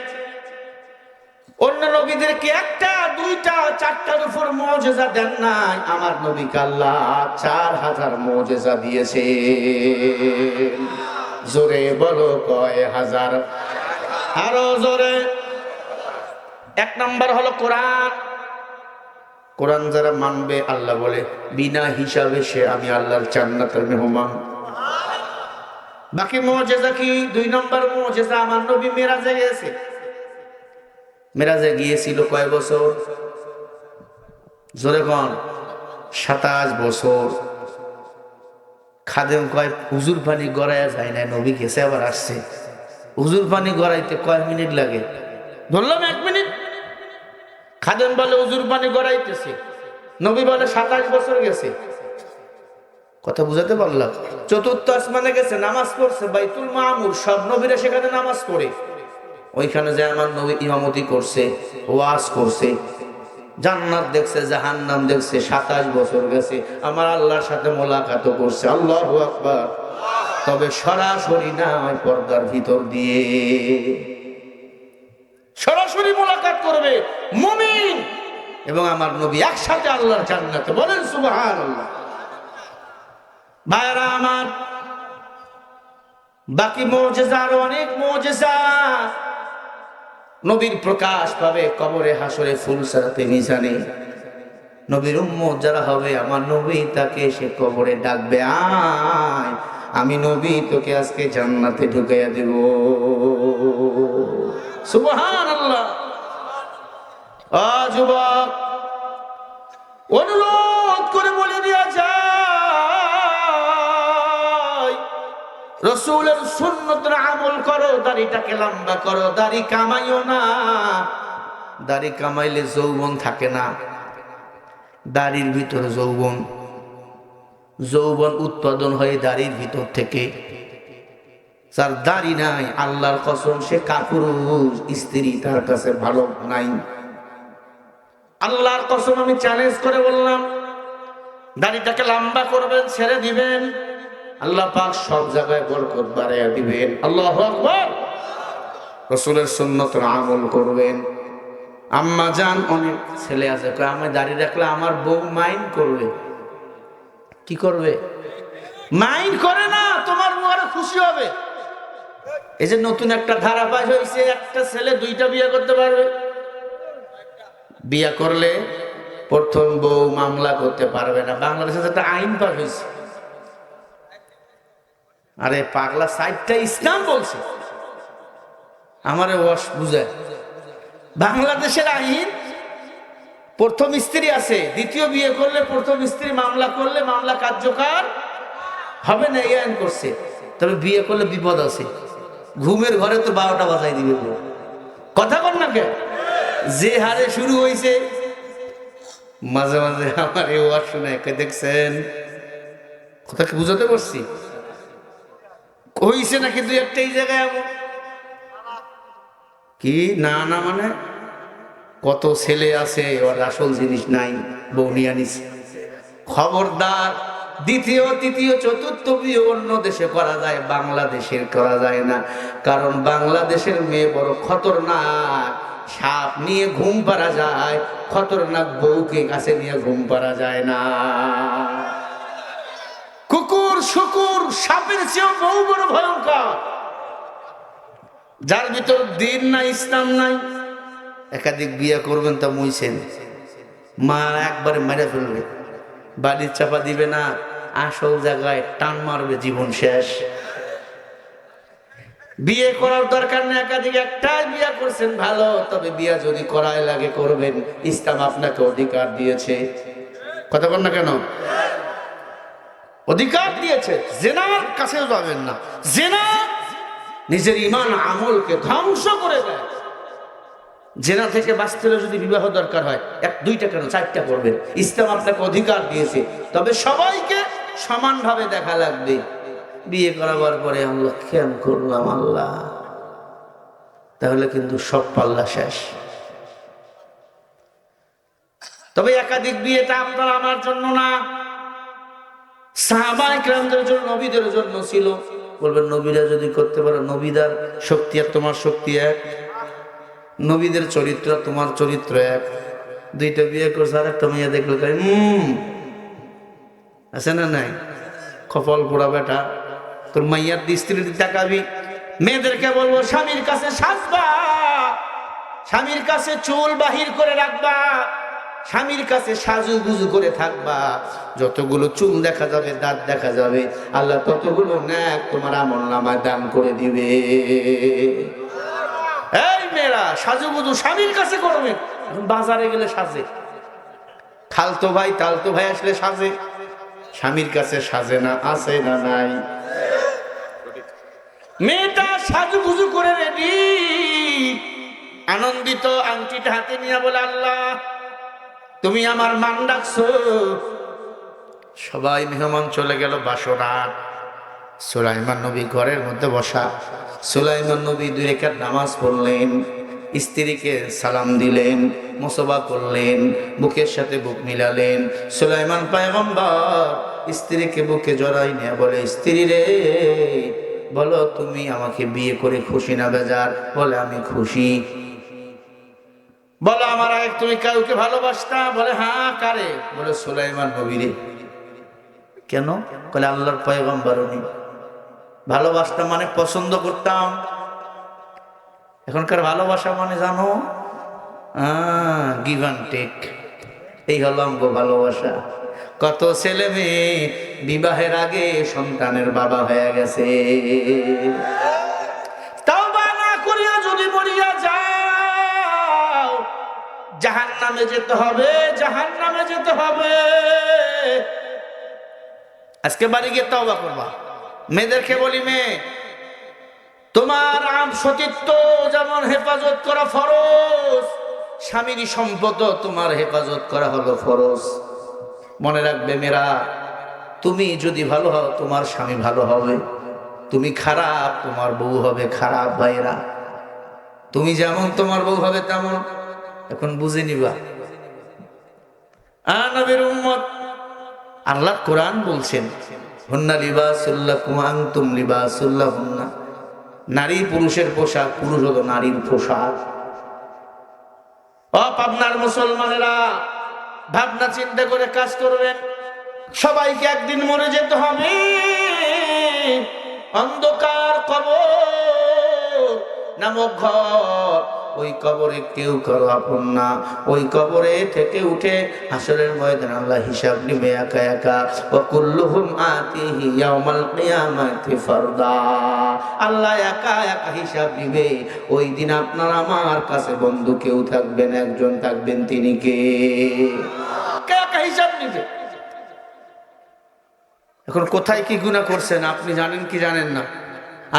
অন্য নবীদেরকে একটা দুইটা চারটার উপর মুজিজা দেন নাই, আমার নবীকে আল্লাহ 4000 মুজিজা দিয়েছে। জোরে বলো কয় হাজার? আরো জোরে। এক নাম্বার হলো কোরআন। কোরআন যারা মানবে, আল্লাহ বলে বিনা হিসাবে সে আমি আল্লাহর জান্নাতের মেহমান। বাকি মুজিজা কি? 2 নম্বর মুজিজা, আমার নবী মেরাজে গেছে। মেরাজে গিয়েছিল কয় বছর? জোরে কোন? 27 বছর। খাদেম কয় হুজুর পানি গড়াইয়া যায় না, নবী গেছে আবার আসছে। হুজুর পানি গড়াইতে কয় মিনিট লাগে? ধরলাম 1 মিনিট। খাদেম বলে হুজুর পানি গড়াইতেছে, নবী বলে 27 বছর গেছে। কথা বুঝাতে পারলাম? 4th আসমানে গেছে, নামাজ পড়ছে, বাইতুল মামুর, সব নবীরা সেখানে নামাজ পড়ে, ওইখানে যে আমার নবী ইমামতি করছে, ওয়াজ করছে, জান্নাত দেখছে, জাহান্নাম দেখছে। 27 বছর গেছে, আমার আল্লাহর সাথে মোলাকাত করছে। আল্লাহু আকবার। তবে সরাসরি নয়, পর্দার ভিতর দিয়ে সরাসরি মোলাকাত করবে মুমিন এবং আমার নবী একসাথে আল্লাহর জান্নাতে। বলেন সুবহানাল্লাহ। ভাইরা আমার, বাকি মুজিজা আরো অনেক মুজিজা। নবীর প্রকাশ পাবে কবরে, হাসরে, ফুলসরাতে, মিজানে। নবীর উম্মত যারা হবে, আমার নবী তাকে সে কবরে ডাকবে, আয় আমি নবী তোকে আজকে জান্নাতে ঢুকাইয়া দেব। সুবহানাল্লাহ। যুবক, অনুরোধ করে বলে দেওয়া যায়, রাসূলের সুন্নতের আমল করো, দাড়িটাকে লম্বা করো, দাড়ি কামাইও না। দাড়ি কামাইলে যৌবন থাকে না, দাড়ির ভিতরে যৌবন। যৌবন উৎপাদন হয় দাড়ির ভিতর থেকে। যার দাড়ি নাই, আল্লাহর কসম সে কাপুরুষ, স্ত্রী তার কাছে ভালো নাই। আল্লাহর কসম আমি চ্যালেঞ্জ করে বললাম, দাড়িটাকে লম্বা করবেন, ছেড়ে দিবেন, আল্লাহ পাক সব জায়গায় বরকত বাড়াইয়া দিবেন। আল্লাহু আকবার। রাসূলের সুন্নতের আমল করবেন। আম্মা জান, অনেক ছেলে আছে কয় আমি দাড়ি রাখলে আমার বউ মাইন্ড করবে। কি করবে? মাইন্ড করে না, তোমার বউ আরো খুশি হবে। এই যে নতুন একটা ধারাবাহিক হয়েছে, একটা ছেলে 2টা বিয়ে করতে পারবে। বিয়ে করলে প্রথম বউ মামলা করতে পারবে না। বাংলাদেশে একটা আইন পাস হয়েছে। আরে পাগলা, 60টা ইসলাম বলছে, আমারে ওয়াশ বুঝায়। বাংলাদেশের আইন, প্রথম স্ত্রী আছে, দ্বিতীয় বিয়ে করলে প্রথম স্ত্রী মামলা করলে মামলা কার্যকর হবে না, এই আইন করছে। তবে বিয়ে করলে বিপদ আছে, ঘুমের ঘরে তো 12টা বাজাই দিবে। কথা কন না কে? যে হারে শুরু হয়েছে, মাঝে মাঝে আমার এই ওয়াজ শুনে কে দেখছেন, কথা কি বুঝাতে পারছি? হইছে নাকি দুই একটা এই জায়গায় এমন কি না না মানে কত ছেলে আছে ওর আসল জিনিস নাই, বউ নিয়ে আনিছে। খবরদার, দ্বিতীয় তৃতীয় চতুর্থ বিয়ে অন্য দেশে করা যায়, বাংলাদেশের করা যায় না। কারণ বাংলাদেশের মেয়ে বড় খতরনাক। সাপ নিয়ে ঘুম পাড়া যায়, খতরনাক বউকে কাছে নিয়ে ঘুম পাড়া যায় না। কুকুর শুকুর সাপের চেয়েও বউ বড় ভয়ঙ্কর। যার ভিতর দিন নাই, ইসলাম নাই, একাধিক বিয়ে করবেন তা মুইছেন, মা একবারে মেরে ফেলবে, বাড়ির চাপা দিবে না, আসল জায়গায় টান মারবে, জীবন শেষ। বিয়ে করার দরকার নেই, একাধিক একটাই বিয়ে করছেন ভালো, তবে বিয়ে যদি করাই লাগে করবেন, ইসলাম আপনাকে অধিকার দিয়েছে। কথা বল না কেন? অধিকার দিয়েছে। জেনার কাছেও যাবেন না, জেনা নিজের ঈমান আমলকে ধ্বংস করে দেয়। জেনা থেকে বাঁচতে হলে যদি বিবাহ দরকার হয়, এক দুইটা কেন চারটা করবেন, ইসলাম আপনাকে অধিকার দিয়েছে। তবে সবাইকে সমানভাবে দেখা লাগবে। বিয়ে করাবার পরে আল্লাহ খেয়াল করলাম আল্লাহ, তাহলে কিন্তু সব পাল্লা শেষ। তবে একাধিক বিয়েটা আপনার আমার জন্য না, সাহাবায়ে কেরামদের জন্য, নবীদের জন্য ছিল। বলবেন নবীরা যদি করতে পারো, নবীদের শক্তি আর তোমার শক্তি এক, নবীদের চরিত্র তোমার চরিত্র এক। দুইটা বিয়ে করছে, আর একটা মেয়ে দেখলে আছে না নাই, কপাল পোড়া বেটা, তোর মাইয়ার স্ত্রীর তাকাবি। মেয়েদেরকে বলবো স্বামীর কাছে সাজবা, স্বামীর কাছে চুল বাহির করে রাখবা, স্বামীর কাছে সাজু গুজু করে থাকবা। যতগুলো চুল দেখা যাবে, দাঁত দেখা যাবে, আল্লাহ ততগুলো নেক তোমার আমলনামায় দান করে দিবে। এই মেয়েরা সাজুগুজু স্বামীর কাছে করবে। এখন বাজারে গেলে সাজে, খালতো ভাই তালতো ভাই আসলে সাজে, স্বামীর কাছে সাজে না, আছে না নাই? মেয়েটা সাজুগুজু করে রেডি, আনন্দিত, আংটিটা হাতে নিয়ে বলে আল্লাহ তুমি আমার মান ডাকছো। সবাই মেহমান চলে গেল বাসরাত। সুলাইমান নবী ঘরের মধ্যে বসা। সুলাইমান নবী 2 রাকাত নামাজ পড়লেন, স্ত্রীকে সালাম দিলেন, মুসবা করলেন, বুকের সাথে বুক মিলালেন। সুলাইমান পয়গম্বর স্ত্রীকে বুকে জড়াই নিয়ে বলে, স্ত্রী রে বলো তুমি আমাকে বিয়ে করে খুশি না বেজার? বলে আমি খুশি। বলো আমার আগে তুমি কাউকে ভালোবাসতা? বলে হ্যাঁ। কারে? বলে সুলাইমান নবীরে। কেন? বলে আল্লাহর পয়গম্বর উনি। ভালোবাসতাম মানে পছন্দ করতাম। এখনকার ভালোবাসা মানে জানো, গিভ অ্যান্ড টেক। এই হলো আমগো ভালোবাসা। কত ছেলে মেয়ে বিবাহের আগে সন্তানের বাবা হয়ে গেছে। তওবা না করিয়া যদি মরিয়া যাও, জাহান্নামে যেতে হবে, জাহান্নামে যেতে হবে। আজকে বাড়ি গিয়ে তওবা করবা। মেয়েদেরকে বলি, মেয়ে তোমার সতীত্ব যেমন হেফাজত করা ফরজ, স্বামীর সম্পদ তোমার হেফাজত করা হলো ফরজ। মনে রাখবে মেয়েরা, তুমি যদি ভালো হও তোমার স্বামী ভালো হবে, তুমি খারাপ তোমার বউ হবে খারাপ। ভাইরা তুমি যেমন তোমার বউ হবে তেমন। এখন বুঝে নিবা। নবীর উম্মত, আল্লাহ কোরআন বলছেন, হুন্না লিবাসুল লাকুম আনতুম লিবাসুল লাহুন্না। নারী পুরুষের পোশাক, পুরুষ হলো নারীর পোশাক। পাবনার মুসলমানেরা ভাবনা চিন্তা করে কাজ করবেন। সবাইকে একদিন মরে যেতে হবে। অন্ধকার কবর নামক ঘর, ওই কবরে কেউ কারো আপন না। ওই কবরে থেকে উঠে হাসরের ময়দানে আল্লাহ হিসাব নিবে একা একা। ওয়া কুল্লুহুম আতিহি ইয়াউমাল কিয়ামাতি ফারদা। আল্লাহ একা একা হিসাব নিবে। ওই দিন আপনার আমার কাছে বন্ধু কেউ থাকবেন, একজন থাকবেন, তিনি কে? একা হিসাব নিবে। এখন কোথায় কি গুনাহ করছেন আপনি জানেন কি জানেন না?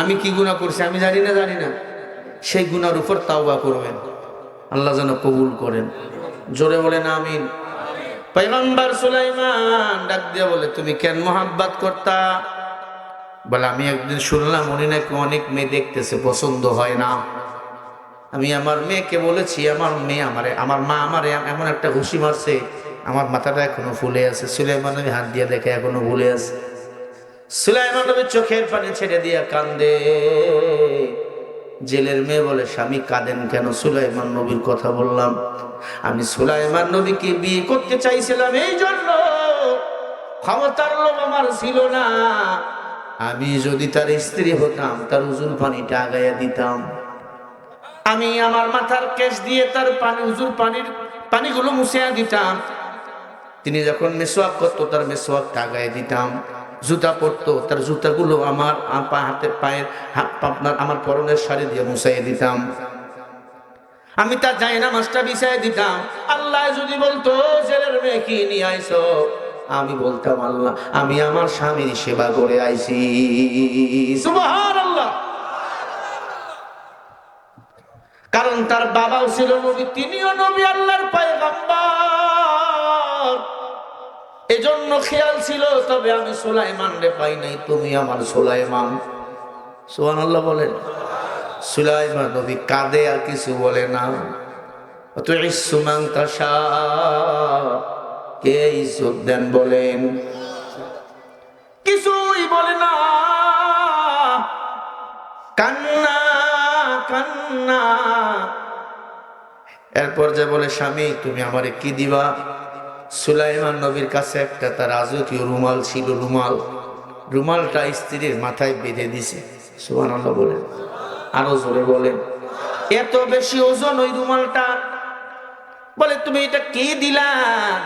আমি কি গুনাহ করছি আমি জানি না, জানি না। সেই গুনার উপর তাওবা করবেন, আল্লাহ যেন কবুল করেন। জোরে বলেন আমিন। পয়গম্বর সুলাইমান ডাক দিয়ে বলে, তুমি কেন মোহাব্বত করতা? বলে, আমি একদিন শুনলাম উনি নাকি অনেক মেয়ে দেখতেছে, পছন্দ হয় না। আমি আমার মেয়েকে বলেছি, আমার মেয়ে আমার মা আমারে এমন একটা ঘুষি মারছে, আমার মাথাটা এখনো ফুলে আছে। সুলাইমান নবী হাত দিয়ে দেখে এখনো ফুলে আছে। সুলাইমান নবী চোখের পানি ছেড়ে দিয়া কান্দে। জেলের মেয়ে বলে, স্বামী কাঁদেন কেন? সুলাইমান নবীর কথা বললাম, আমি সুলাইমান নবীকে বিয়ে করতে চাইছিলাম, এই জন্য ক্ষমতার লোভ আমার ছিল না। আমি যদি তার স্ত্রী হতাম, তার উজুর পানিটা আগাইয়া দিতাম। আমি আমার মাথার কেশ দিয়ে তার উজুর পানিগুলো মুছিয়া দিতাম। তিনি যখন মেসওয়াক করতো, তার মেসওয়াকটা আগাইয়া দিতাম। জুতা পরতো, তার জুতাগুলো আমার পায়ের আপনার আমার পরনের শাড়ি দিয়ে মুছাইয়া দিতাম। আমি তার জায়নামাজটা বিছাইয়া দিতাম। আল্লাহ যদি বলতো, ছেলের মেয়ে কি নিয়ে আইছো, আমি বলতাম, আল্লাহ, আমি আমার স্বামীর সেবা করে আইছি। সুবহানাল্লাহ। কারণ তার বাবাও ছিল নবী, তিনিও নবী, আল্লাহর পয়গম্বর। এজন্য খেয়াল ছিল। তবে আমি সুলাইমান রে পাই নাই, তুমি আমার সুলাইমান। সুবহানাল্লাহ বলেন। সুলাইমান নবী কাঁদে, আর কিছু বলে না। তুইসু মান তাশা, কে ইজ্জত দেন বলেন, কিছুই বলে না। কান্না কান্না। এরপর যে বলে, স্বামী তুমি আমারে কি দিবা? সুলাইমান নবীর কাছে একটা তার রাজকীয় রুমাল ছিল। রুমালটা স্ত্রীর মাথায় বেঁধে দিছে। সুবহানাল্লাহ বলেন, আরো জোরে বলেন। এত বেশি ওজন ওই রুমালটা। বলে, তুমি এটা কি দিলা?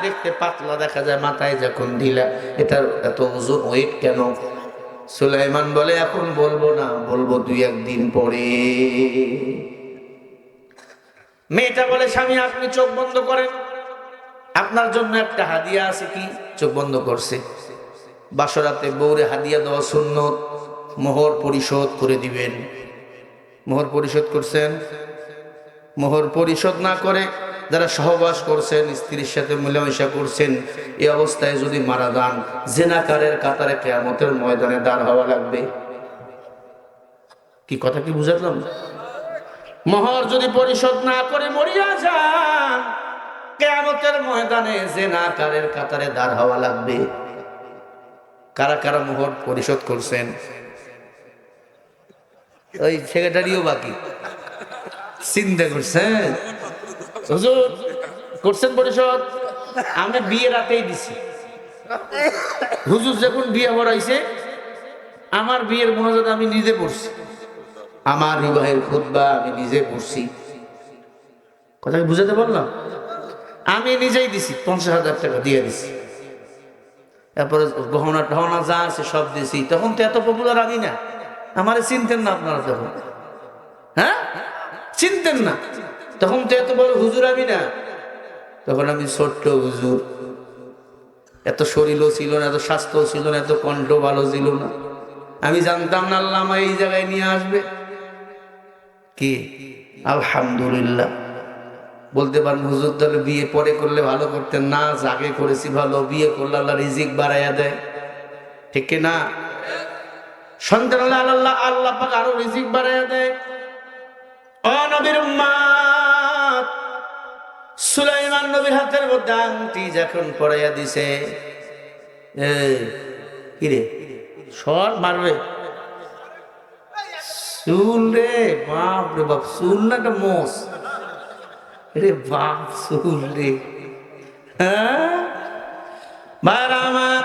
দেখতে পাতলা দেখা যায়, মাথায় যখন দিলা এটার এত ওজন, ওয়েট কেন? সুলাইমান বলে, এখন বলবো না, বলবো 2-1 দিন পরে। মেয়েটা বলে, স্বামী আপনি চোখ বন্ধ করেন, আপনার জন্য একটা হাদিয়া আছে। কি? চোখ বন্ধ করছে। বাসরাতে বউরে হাদিয়া দেওয়া সুন্নত, মোহর পরিশোধ করে দিবেন। মোহর পরিশোধ করছেন? মোহর পরিশোধ না করে যারা সহবাস করছেন, স্ত্রীর সাথে মেলামেশা করছেন, এই অবস্থায় যদি মারা যান, জিনাকারের কাতারে কিয়ামতের ময়দানে দাঁড় হওয়া লাগবে। কি কথা কি বুঝালাম? মোহর যদি পরিশোধ না করে মরিয়া যান, কিয়ামতের ময়দানে জিনাকারের কাতারে দাঁড় হওয়া লাগবে। কারা কারা মোহর পরিশোধ করছেন? ওই সেক্রেটারিও বাকি। চিন্তা করছেন? হুজুর করছেন পরিশোধ? আমি বিয়ে রাতেই দিছি। হুজুর যখন বিয়ে পড়াইছে, আমার বিয়ের মোনাজাত আমি নিজে পড়ছি, আমার বিবাহের খুতবা আমি নিজে পড়ছি। কথা কি বুঝাতে পারলাম? আমি নিজেই দিছি, 50,000 টাকা দিয়ে দিছি। তারপরে গহনা টহনা যা আছে সব দিছি। তখন তো এত পপুলার আমি না, আমারে চিনতেন না আপনারা তখন। হ্যাঁ, চিনতেন না তখন তো এত বড় হুজুর আমি না। তখন আমি ছোট্ট হুজুর, এত শরীরও ছিল না, এত স্বাস্থ্য ছিল না, এত কণ্ঠ ভালো ছিল না। আমি জানতাম না আল্লাহ আমায় এই জায়গায় নিয়ে আসবে। কি আলহামদুলিল্লাহ বলতে পারেন। হুজুর তাহলে বিয়ে পরে করলে ভালো করতেন না, আগে করেছি ভালো। বিয়ে করলে আল্লাহ রিজিক বাড়াইয়া দেয়, ঠিক না? সন্তান আল্লাহ আল্লাহ পাক আরো রিজিক বাড়াইয়া দেয়। ও নবীর উম্মত, সুলাইমান নবীর হাতের মধ্যে আংটি যখন পরাইয়া দিছে, কি রে সর মারবে চুল রে, বাপ রে বাপ, চুল না একটা মোষ রে বাপ, চুল রে। হ্যাঁ ভাইরা আমার,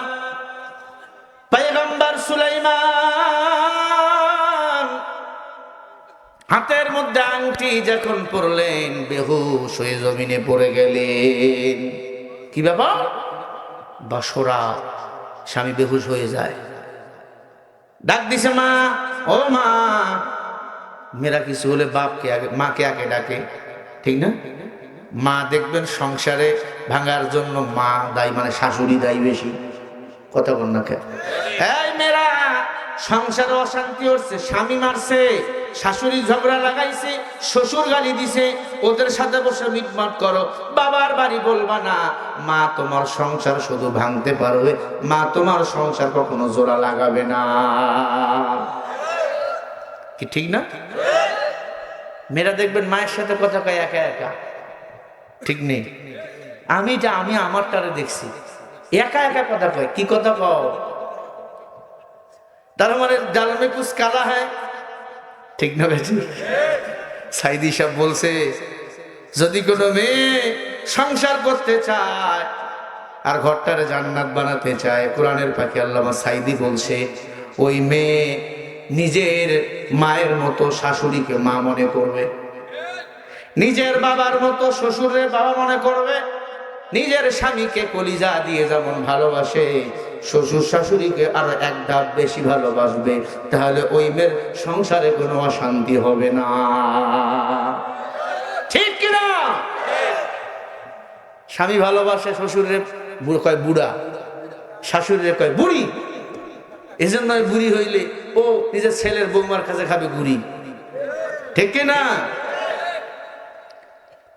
পয়গম্বর সুলাইমান হাতের মধ্যে আংটি যখন পরলেন, বেহুশ হয়ে জমিনে পড়ে গেলেন। কি ব্যাপার? বাসরা, স্বামী বেহুশ হয়ে যায়। ডাক দিছে, মা, ও মা। মেয়েরা কিছু হলে বাপকে আগে, মাকে আগে ডাকে, ঠিক না? মা দেখবেন সংসারে ভাঙার জন্য মা দায়ী, মানে শাশুড়ি দায়ী বেশি। কথা বল না কেন? এই মেয়েরা, সংসারে অশান্তি হচ্ছে, স্বামী মারছে, শাশুড়ি ঝগড়া লাগাইছে, শ্বশুর গালি দিছে, ওদের সাথে বসে মিটমাট করো। বাবার বাড়ি বলবা না, মা তোমার সংসার শুধু ভাঙতে পারবে, মা তোমার সংসার কখনো জোড়া লাগাবে না। কি ঠিক না? মেয়েরা দেখবেন মায়ের সাথে কথা কয় একা একা, ঠিক নেই? আমি আমারটারে দেখছি, একা একা কথা কয়। কি কথা কও? তার মানে জাল মে কুছ কালা হ্যায়, ঠিক না বেটি? সাইদি সাহেব বলছে, যদি কোনো মেয়ে সংসার করতে চায় আর ঘরটারে জান্নাত বানাতে চায়, কোরআনের পাখি আল্লামা সাইদি বলছে, ওই মেয়ে নিজের মায়ের মতো শাশুড়িকে মা মনে করবে, নিজের বাবার মতো শ্বশুরে বাবা মনে করবে, নিজের স্বামীকে কলিজা দিয়ে যেমন ভালোবাসে, শ্বশুর শাশুড়িকে আরো এক ধাপ বেশি ভালোবাসবে। তাহলে ওই মেয়ের সংসারে কোনো অশান্তি হবে না, ঠিক কিনা? স্বামী ভালোবাসে শ্বশুরের কয় বুড়া, শাশুড়িরে কয় বুড়ি। এই জন্য বুড়ি হইলে ও নিজের ছেলের বৌমার কাছে খাবে গুড়ি, ঠিক কিনা?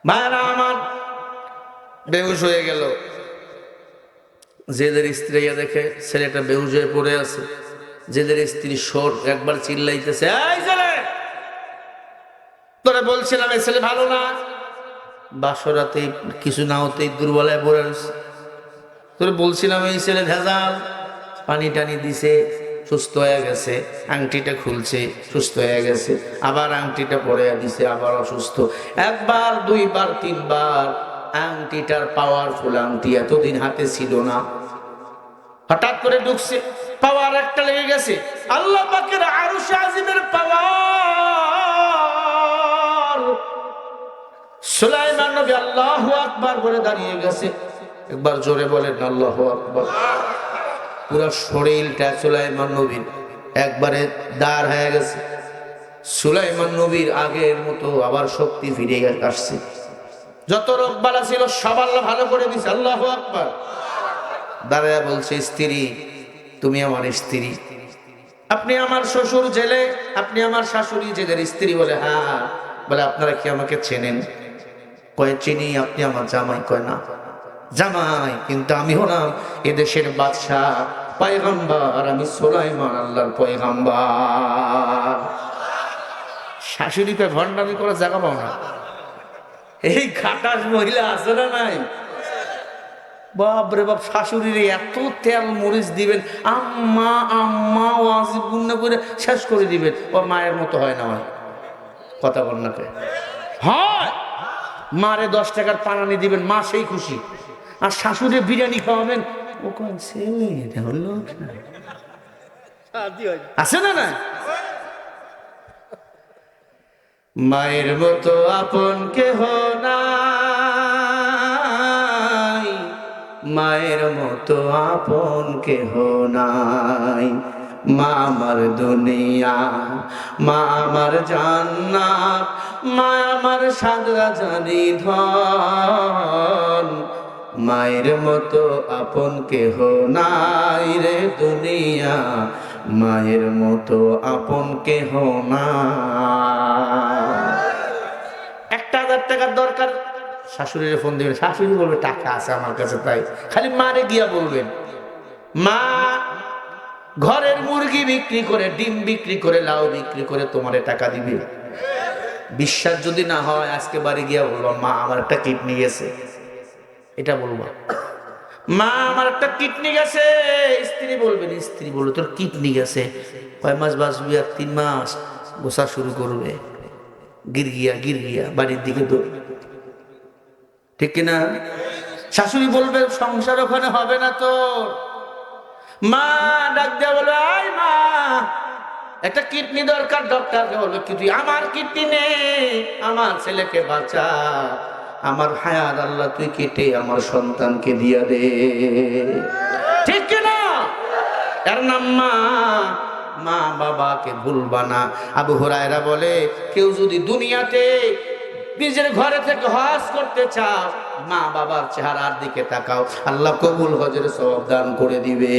মায়েরা আমার, বেহুশ হয়ে গেল। যেদের স্ত্রী দেখে ছেলেটা বেহুশ হয়ে পড়ে আছে, যেদের স্ত্রী সর একবার চিল্লাইতেছে, এই ছেলে, তোরা বলছিলাম এই ছেলে ভালো না, বাসরাতে কিছু না হতেই দুর্বলায় পড়ে রয়েছে, তোরা বলছিলাম এই ছেলে ভেজাল, পানি টানি দিছে, সুস্থ হয়ে গেছে, আংটিটা খুলছে, সুস্থ হয়ে গেছে, আবার আংটিটা পরে দিছে, আবার অসুস্থ। একবার, দুইবার, তিনবার আংটিটার পাওয়ারফুল আংটি এতদিন হাতে ছিল না, হঠাৎ করে ঢুকছে, পাওয়ার একটা লেগে গেছে। আল্লাহ পাকের আরশ আজিমের পাওয়ার। সুলাইমান নবী আল্লাহু আকবার বলে দাঁড়িয়ে গেছে। একবার জোরে বলেন আল্লাহু আকবার। পুরো শরীরটা সুলাইমান নবীর একবারে দাঁড় হয়ে গেছে। সুলাইমান নবীর আগের মতো আবার শক্তি ফিরে আসছে। যত রোগ বালা ছিল সব আল্লাহ ভালো করে দিছে। আল্লাহু আকবার। দাঁড়ায়া বলছে, স্ত্রী তুমি আমার স্ত্রী, আপনি আমার শ্বশুর জেলে, আপনি আমার শাশুড়ি জেলের স্ত্রী। বলে হ্যাঁ। বলে আপনারা কি আমাকে চেনেন? কয় চিনি। আপনি আমার জামাই? কয় না জামাই, কিন্তু আমি হলাম এদেশের বাদশাহ, পয়গম্বর, আমি সুলাইমান আল্লাহর পয়গম্বর। শাশুড়ি কয় ভণ্ডামি করার জায়গা পাও না। এই খাটাস মহিলা আছে না নাই? বাপরে বাপ, শাশুড়ির এত তেল মরিচ দিবেন, আম্মা আম্মা ওয়াজিব গুন্না করে শেষ করে দিবেন। ও মায়ের মতো হয় না? হয় কথা বল না? হয়। মারে 10 টাকার পানানি দিবেন, মা সেই খুশি। আর শাশুড়ি বিরিয়ানি খাওয়াবেন, ও হলো আছে না না? মায়ের মতো আপন কেহ নাই, মায়ের মতো আপন কেহ নাই। মা আমার দুনিয়া, মা আমার জান্নাত, মা আমার সাদরা জানি ধন। মায়ের মতো আপন কেহ নাই রে দুনিয়া, মায়ের মতো আপন কেহ নাই। 1000 টাকার দরকার, শাশুড়ির ফোন দিবেন, শাশুড়ি বলবে টাকা আছে আমার কাছে, তাই খালি মারে গিয়া বলবেন। মা ঘরের মুরগি বিক্রি করে, ডিম বিক্রি করে, লাউ বিক্রি করে তোমারে টাকা দিবে। বিশ্বাস যদি না হয় আজকে বাড়ি গিয়া বলবা, মা আমার একটা কিডনি গেছে। এটা বলবা, মা আমার একটা কিডনি গেছে। স্ত্রী বলবেন, স্ত্রী বলবে তোর কিডনি গেছে, কয় মাস বাঁচবি? আর 3 মাস গোসা শুরু করবে, গিরগিয়া গিরগিয়া বাড়ির দিকে দৌড়, ঠিক কিনা? শাশুড়ি বলবে সংসার ওখানে হবে না তোর। মা ডাক দেয়া বলবে, আই মা একটা কিডনি দরকার। ডক্টরকে বলবে, কি তুই আমার কিডনি নে, আমার ছেলেকে বাঁচা, আমার হায়াত আল্লাহ তুই কেটে আমার সন্তানকে দিয়া দে, ঠিক কিনা? এর নাম মা। মা বাবাকে ভুলবা না। আবু হুরায়রা বলে, কেউ যদি দুনিয়াতে নিজের ঘরে থেকে হজ করতে চাও, মা বাবার চেহারার দিকে তাকাও, আল্লাহ কবুল হজের সওয়াব দান করে দিবে।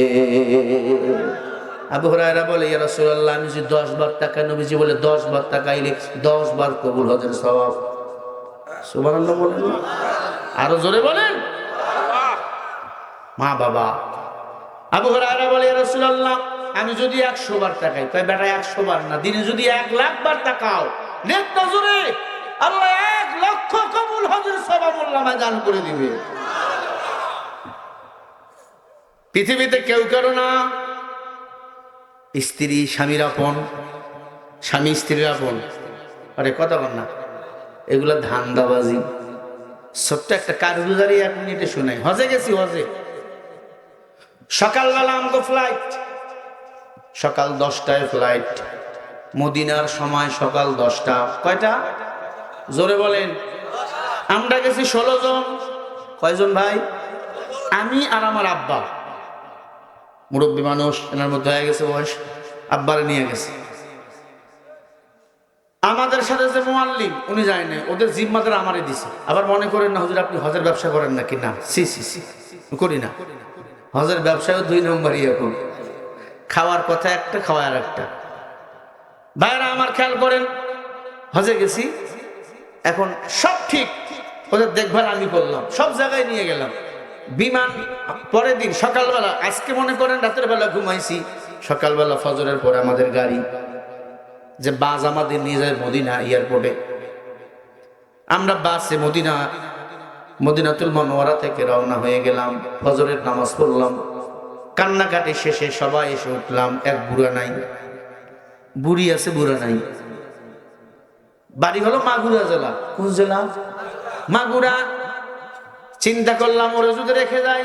আবু হুরায়রা বলে, ইয়া রাসূলুল্লাহ, আমি যদি 10 বার তাকাই, নবীজি বলে 10 বার তাকাইলে 10 বার কবুল হজের সওয়াব। সুবহানাল্লাহ বলেন না? আরো জোরে বলেন। মা বাবা। আবু হুরায়রা বলে, ইয়া রাসূলুল্লাহ, আমি যদি 100 বার তাকাই। কয় বেটা 100 বার না, দিনে যদি 1 লাখ বার তাকাও, নেক নজরে আল্লাহ 1 লক্ষ কবুল হজের সওয়াব আল্লাহ দান করে দিবে। পৃথিবীতে কেউ কারো না স্ত্রী স্বামীর আপন, স্বামী স্ত্রীর আপন। আরে কথা বল না, এগুলা ধান্দাবাজি। ছোট্ট একটা কারগুজারি 1 মিনিটে শোনাই। হজে গেছি, হজে সকালবেলা আমগো ফ্লাইট, সকাল 10টায় ফ্লাইট। মদিনার সময় সকাল 10টা। কয়টা? জোরে বলেন। আমরা গেছি 16 জন। কয়জন ভাই? আমি আর আমার আব্বা, মুরব্বী মানুষ, এনার মধ্যে হয়ে গেছে বয়স, আব্বারে নিয়ে গেছে। আমাদের সাথে যে মুআল্লিম, উনি যায় না, ওদের জিম্মাদার আমারই দিছে। আবার মনে করেন না হুজুর আপনি হজের ব্যবসা করেন নাকি? না, সি সি সি, করি না। হজের ব্যবসায়ও 2 নম্বরই। এখন খাওয়ার কথা একটা, খাওয়া আর একটা। ভাইরা আমার খেয়াল করেন, হজে গেছি, এখন সব ঠিক, ওদের দেখভাল আমি করলাম, সব জায়গায় নিয়ে গেলাম। বিমান পরের দিন সকালবেলা, আজকে মনে করেন রাতের বেলা ঘুমাইছি, সকালবেলা ফজরের পরে আমাদের গাড়ি যে বাস আমাদের নিয়ে যায় মদিনা এয়ারপোর্টে। আমরা বাসে মদিনাতুল মুনাওয়ারা থেকে রওনা হয়ে গেলাম। ফজরের নামাজ পড়লাম, কান্নাকাটি শেষে সবাই এসে উঠলাম। এক বুড়া নাই, বুড়ি আছে, বুড়া নাই। বাড়ি হলো মাগুরা জেলা। কোন জেলা? মাগুরা। চিন্তা করলাম ওরে যদি রেখে যাই,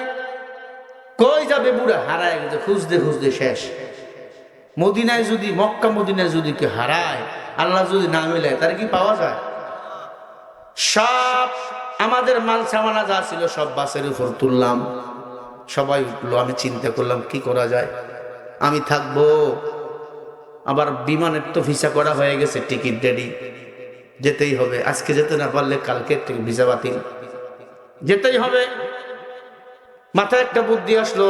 কই যাবে বুড়া? হারায় গেছে, খুঁজতে খুঁজতে শেষ। মদিনায় যদি, মক্কা মদিনায় যদি কেউ হারায়, আল্লাহ যদি না মিলায়, তার কি পাওয়া যায়? সব আমাদের মাল সামানা যা ছিল সব বাসের উপর তুললাম, সবাই উঠলো। আমি চিন্তা করলাম কি করা যায়, আমি থাকবো। আবার বিমানের তো ভিসা করা হয়ে গেছে, টিকিট রেডি, যেতেই হবে। আজকে যেতে না পারলে কালকে ভিসা বাতিল, যেতেই হবে। মাথায় একটা বুদ্ধি আসলো,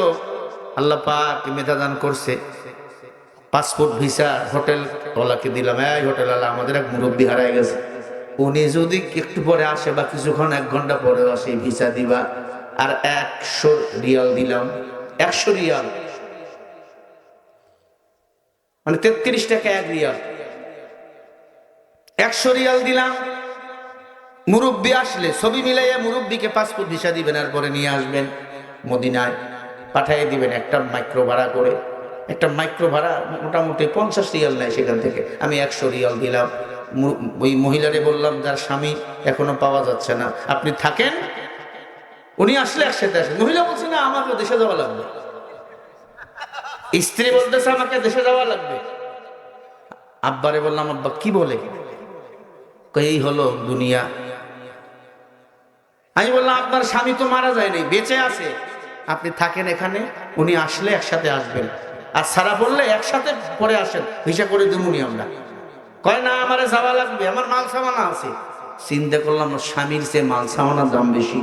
আল্লাহ পাক মেধা দান করছে। পাসপোর্ট ভিসা হোটেল ওয়ালাকে দিলাম, এই হোটেল ওয়ালা, আমাদের এক মুরব্বী হারায় গেছে, উনি যদি একটু পরে আসে বা কিছুক্ষণ 1 ঘন্টা পরে আসে, ভিসা দিবা। আর 100 রিয়াল দিলাম। 100 রিয়াল মানে 33 টাকা 1 রিয়াল। 100 রিয়াল দিলাম। মুরব্বী আসলে ছবি মিলাইয়া মুরব্বীকে পাসপোর্ট ভিসা দিবেন, আর পরে নিয়ে আসবেন মদিনায়, পাঠিয়ে দিবেন একটা মাইক্রো ভাড়া করে। একটা মাইক্রো ভাড়া মোটামুটি 50 রিয়াল নেয় সেখান থেকে। আমি 100 রিয়াল দিলাম। ওই মহিলারে বললাম, যার স্বামী এখনো পাওয়া যাচ্ছে না, আপনি থাকেন, উনি আসলে একসাথে আসেন। মহিলা বলছে, না আমাকে দেশে যাওয়া লাগবে। স্ত্রী বলতেছে আমাকে দেশে যাওয়া লাগবে। আব্বারে বললাম, আব্বা কি বলে? এই হলো দুনিয়া। আমি বললাম, আপনার স্বামী তো মারা যায়নি, বেঁচে আছে, আপনি থাকেন এখানে, উনি আসলে একসাথে আসবেন, আর সারা বললে একসাথে পরে আসেন, ভিসা করে দেবুনি আমরা। কয় না, আমারে যাওয়া লাগবে, আমার মাল সামানা আছে। চিন্তা করলাম স্বামীর চেয়ে মাল সামানার দাম বেশি।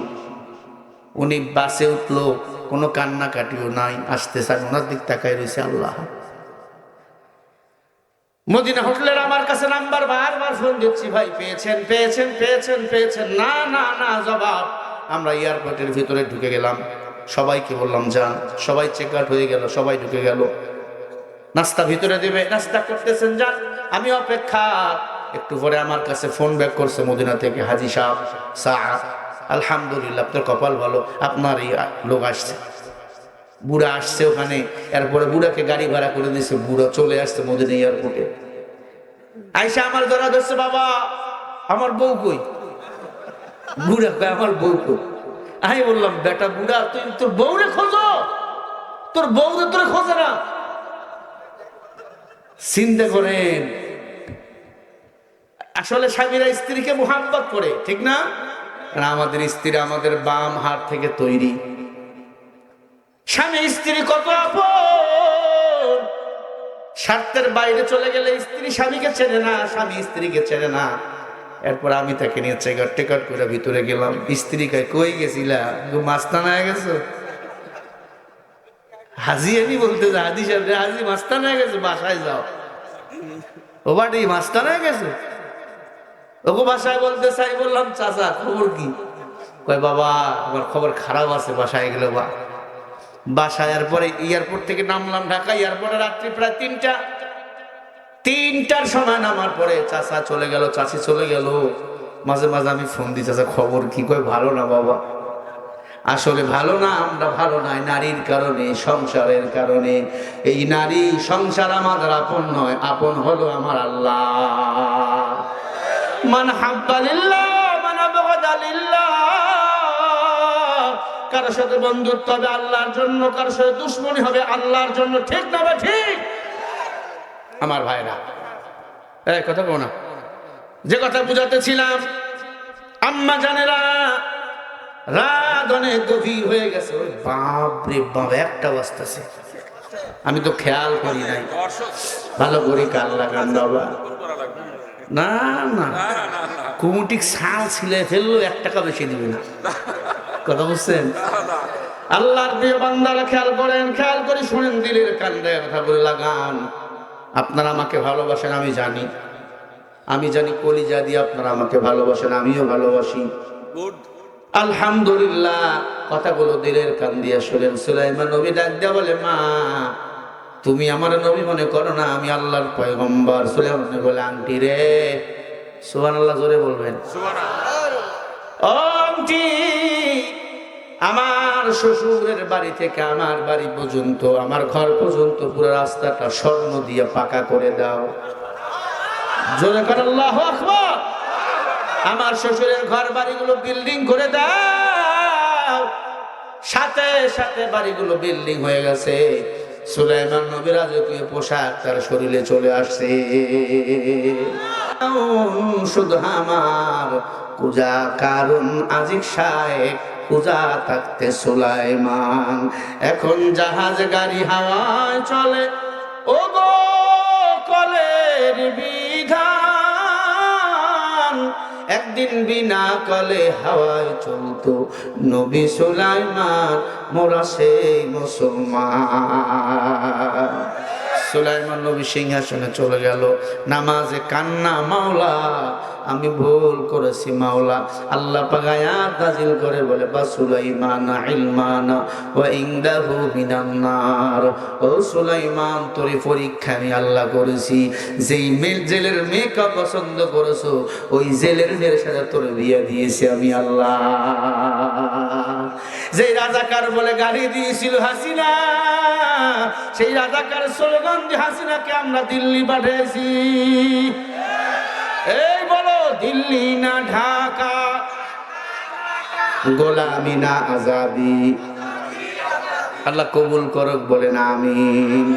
উনি বাসে উঠলো, কোনো কান্নাকাটিও নাই, আসতে চান, ওনার দিক তাকায় রয়েছে। আল্লাহ, মদিনা হোটেলের আমার কাছে নাম্বার, বারবার ফোন দিচ্ছি, ভাই পেয়েছেন পেয়েছেন পেয়েছেন পেয়েছেন, না না না জবাব। আমরা এয়ারপোর্টের ভিতরে ঢুকে গেলাম, সবাইকে বললাম যান, সবাই চেক আউট হয়ে গেল, সবাই ঢুকে গেল। নাস্তা ভিতরে দেবে, নাস্তা করতেছেন, যান, আমি অপেক্ষা। একটু পরে আমার কাছে ফোন ব্যাক করছে মদিনা থেকে, হাজী সাহেব, আলহামদুলিল্লাহ, আপনার কপাল ভালো, আপনার এই লোক আসছে। বুড়া আসছে ওখানে, এরপরে বুড়াকে গাড়ি ভাড়া করে দিয়েছে, বুড়া চলে আসছে মদিনা এয়ারপোর্টে। আইসা আমার ধরা ধরছে, বাবা আমার বউ কই? বুড়া কয়, আমার বউ কই? আমি বললাম, বেটা বুড়া, তুই তোর বউরে খোঁজো, তোর বউরে তোরে খোঁজে না। চিন্তা করেন, আসলে স্বামীরা স্ত্রীকে মুহাব্বত করে, ঠিক না? আমাদের স্ত্রী আমাদের বাম হাত থেকে তৈরি। স্বামী স্ত্রী কত আপন, স্বার্থের বাইরে চলে গেলে স্ত্রী স্বামীকে চেনে না, স্বামী স্ত্রীকে চেনে না। এরপর আমি তাকে নিয়ে টেকট করে ভিতরে গেলাম। স্ত্রী কয়, কই গেছিলা? মাস্তানা হয়ে গেছো? হাজি এনি বলতে যে হাজি সাহেব রে, হাজি মাস্তান হয়ে গেছে, বাসায় যাও। ও বাড়ি মাস্তান হয়ে গেছে, ওকে বাসায় বলতে চাই। বললাম চাচা খবর কি? কয় বাবা আমার খবর খারাপ আছে, বাসায় গেল। বা বাসায় পরে এয়ারপোর্ট থেকে নামলাম ঢাকা, এয়ারপোর্টে রাত্রি প্রায় 3টার সময় নামার পরে চাচা চলে গেল, চাচি চলে গেল। মাঝে মাঝে আমি ফোন দিই, চাচা খবর কি? কয় ভালো না বাবা। আসলে ভালো না, আমরা ভালো নাই নারীর কারণে, সংসারের কারণে। এই নারী সংসার আমাদের আপন নয়, আপন হলো আমার আল্লাহ। মান হাব্বা লিল্লাহ মান আবগাদা লিল্লাহ। কারোর সাথে বন্ধুত্ব হবে আল্লাহর জন্য, কারোর সাথে দুশ্মনী হবে আল্লাহর জন্য। ঠিক না বা ঠিক? আমার ভাইরা, এই কথা বলো না। যে কথা বুঝাতেছিলাম, আম্মা জানেরা, রাত অনেক গভীর হয়ে গেছে। ওই বাপ রে বাপ, 1টা বাজতেছে। আমি তো খেয়াল করি নাই, ভালো করে কাল লাগান বাবা। না না, কুমুটিক ছাল ছিলে ফেললো, 1 টাকা বেশি দিবে না। কথা বুঝছেন? আল্লাহর প্রিয় বান্দারা খেয়াল করেন, খেয়াল করে শুনেন, দিলের কান্দে কথা বলে লাগান। আপনারা আমাকে ভালোবাসেন, আমি জানি, আমি জানি কলিজা দিয়ে আপনারা আমাকে ভালোবাসেন, আমিও ভালোবাসি। আলহামদুলিল্লাহ, কথাগুলো দিলের কান দিয়ে শুনেন। সুলাইমান নবী ডাক দিয়া বলে, মা তুমি আমার নবী মনে করো না, আমি আল্লাহর পয়গম্বর। সুলাইমান বলে, আন্টি রে, সুবহানাল্লাহ জোরে বলবেন। ও আন্টি, আমার শ্বশুরের বাড়ি থেকে আমার বাড়ি পর্যন্ত, আমার ঘর পর্যন্ত পুরো রাস্তাটা স্বর্ণ দিয়ে পাকা করে দাও। জোরে করে আল্লাহু আকবার। আমার শ্বশুরের ঘর বাড়িগুলো বিল্ডিং করে দাও। সাথে সাথে বাড়িগুলো বিল্ডিং হয়ে গেছে। সুলাইমান নবীর রাজকীয় পোশাক তার শরীরে চলে আসছে। শুধু আমার পূজা কারণ আজিক শায়েক পূজা থাকতে সুলাইমান। এখন জাহাজ গাড়ি হাওয়ায় চলে, ও গো কলের বিধান। একদিন বিনা কলে হাওয়ায় চলতো নবী সুলাইমান, মোরা সেই মুসলমান। সুলাইমান নবী সিংহাসনে চলে গেল, নামাজে কান্না, মাওলা আমি ভুল করেছি মাওলা। আল্লাহ পাক আয়াত নাযিল করে বলে, বা সুলাইমান ইলমানা ওয়া ইনদাহু মিনান নার। ও সুলাইমান, তোর পরীক্ষা আমি আল্লাহ করেছি। যেই জেলের মেয়েকে পছন্দ করেছো, ওই জেলের মেয়ের সাথে তোর বিয়ে দিয়েছি আমি আল্লাহ। যেই রাজাকার বলে গাড়ি দিয়েছিল হাসিনা, সেই রাজাকার স্লোগান দিয়ে হাসিনাকে আমরা দিল্লি পাঠিয়েছি। এই বলো, দিল্লি না ঢাকা, গোলামি না আজাদি। আল্লাহ কবুল করুক, বলেন আমিন।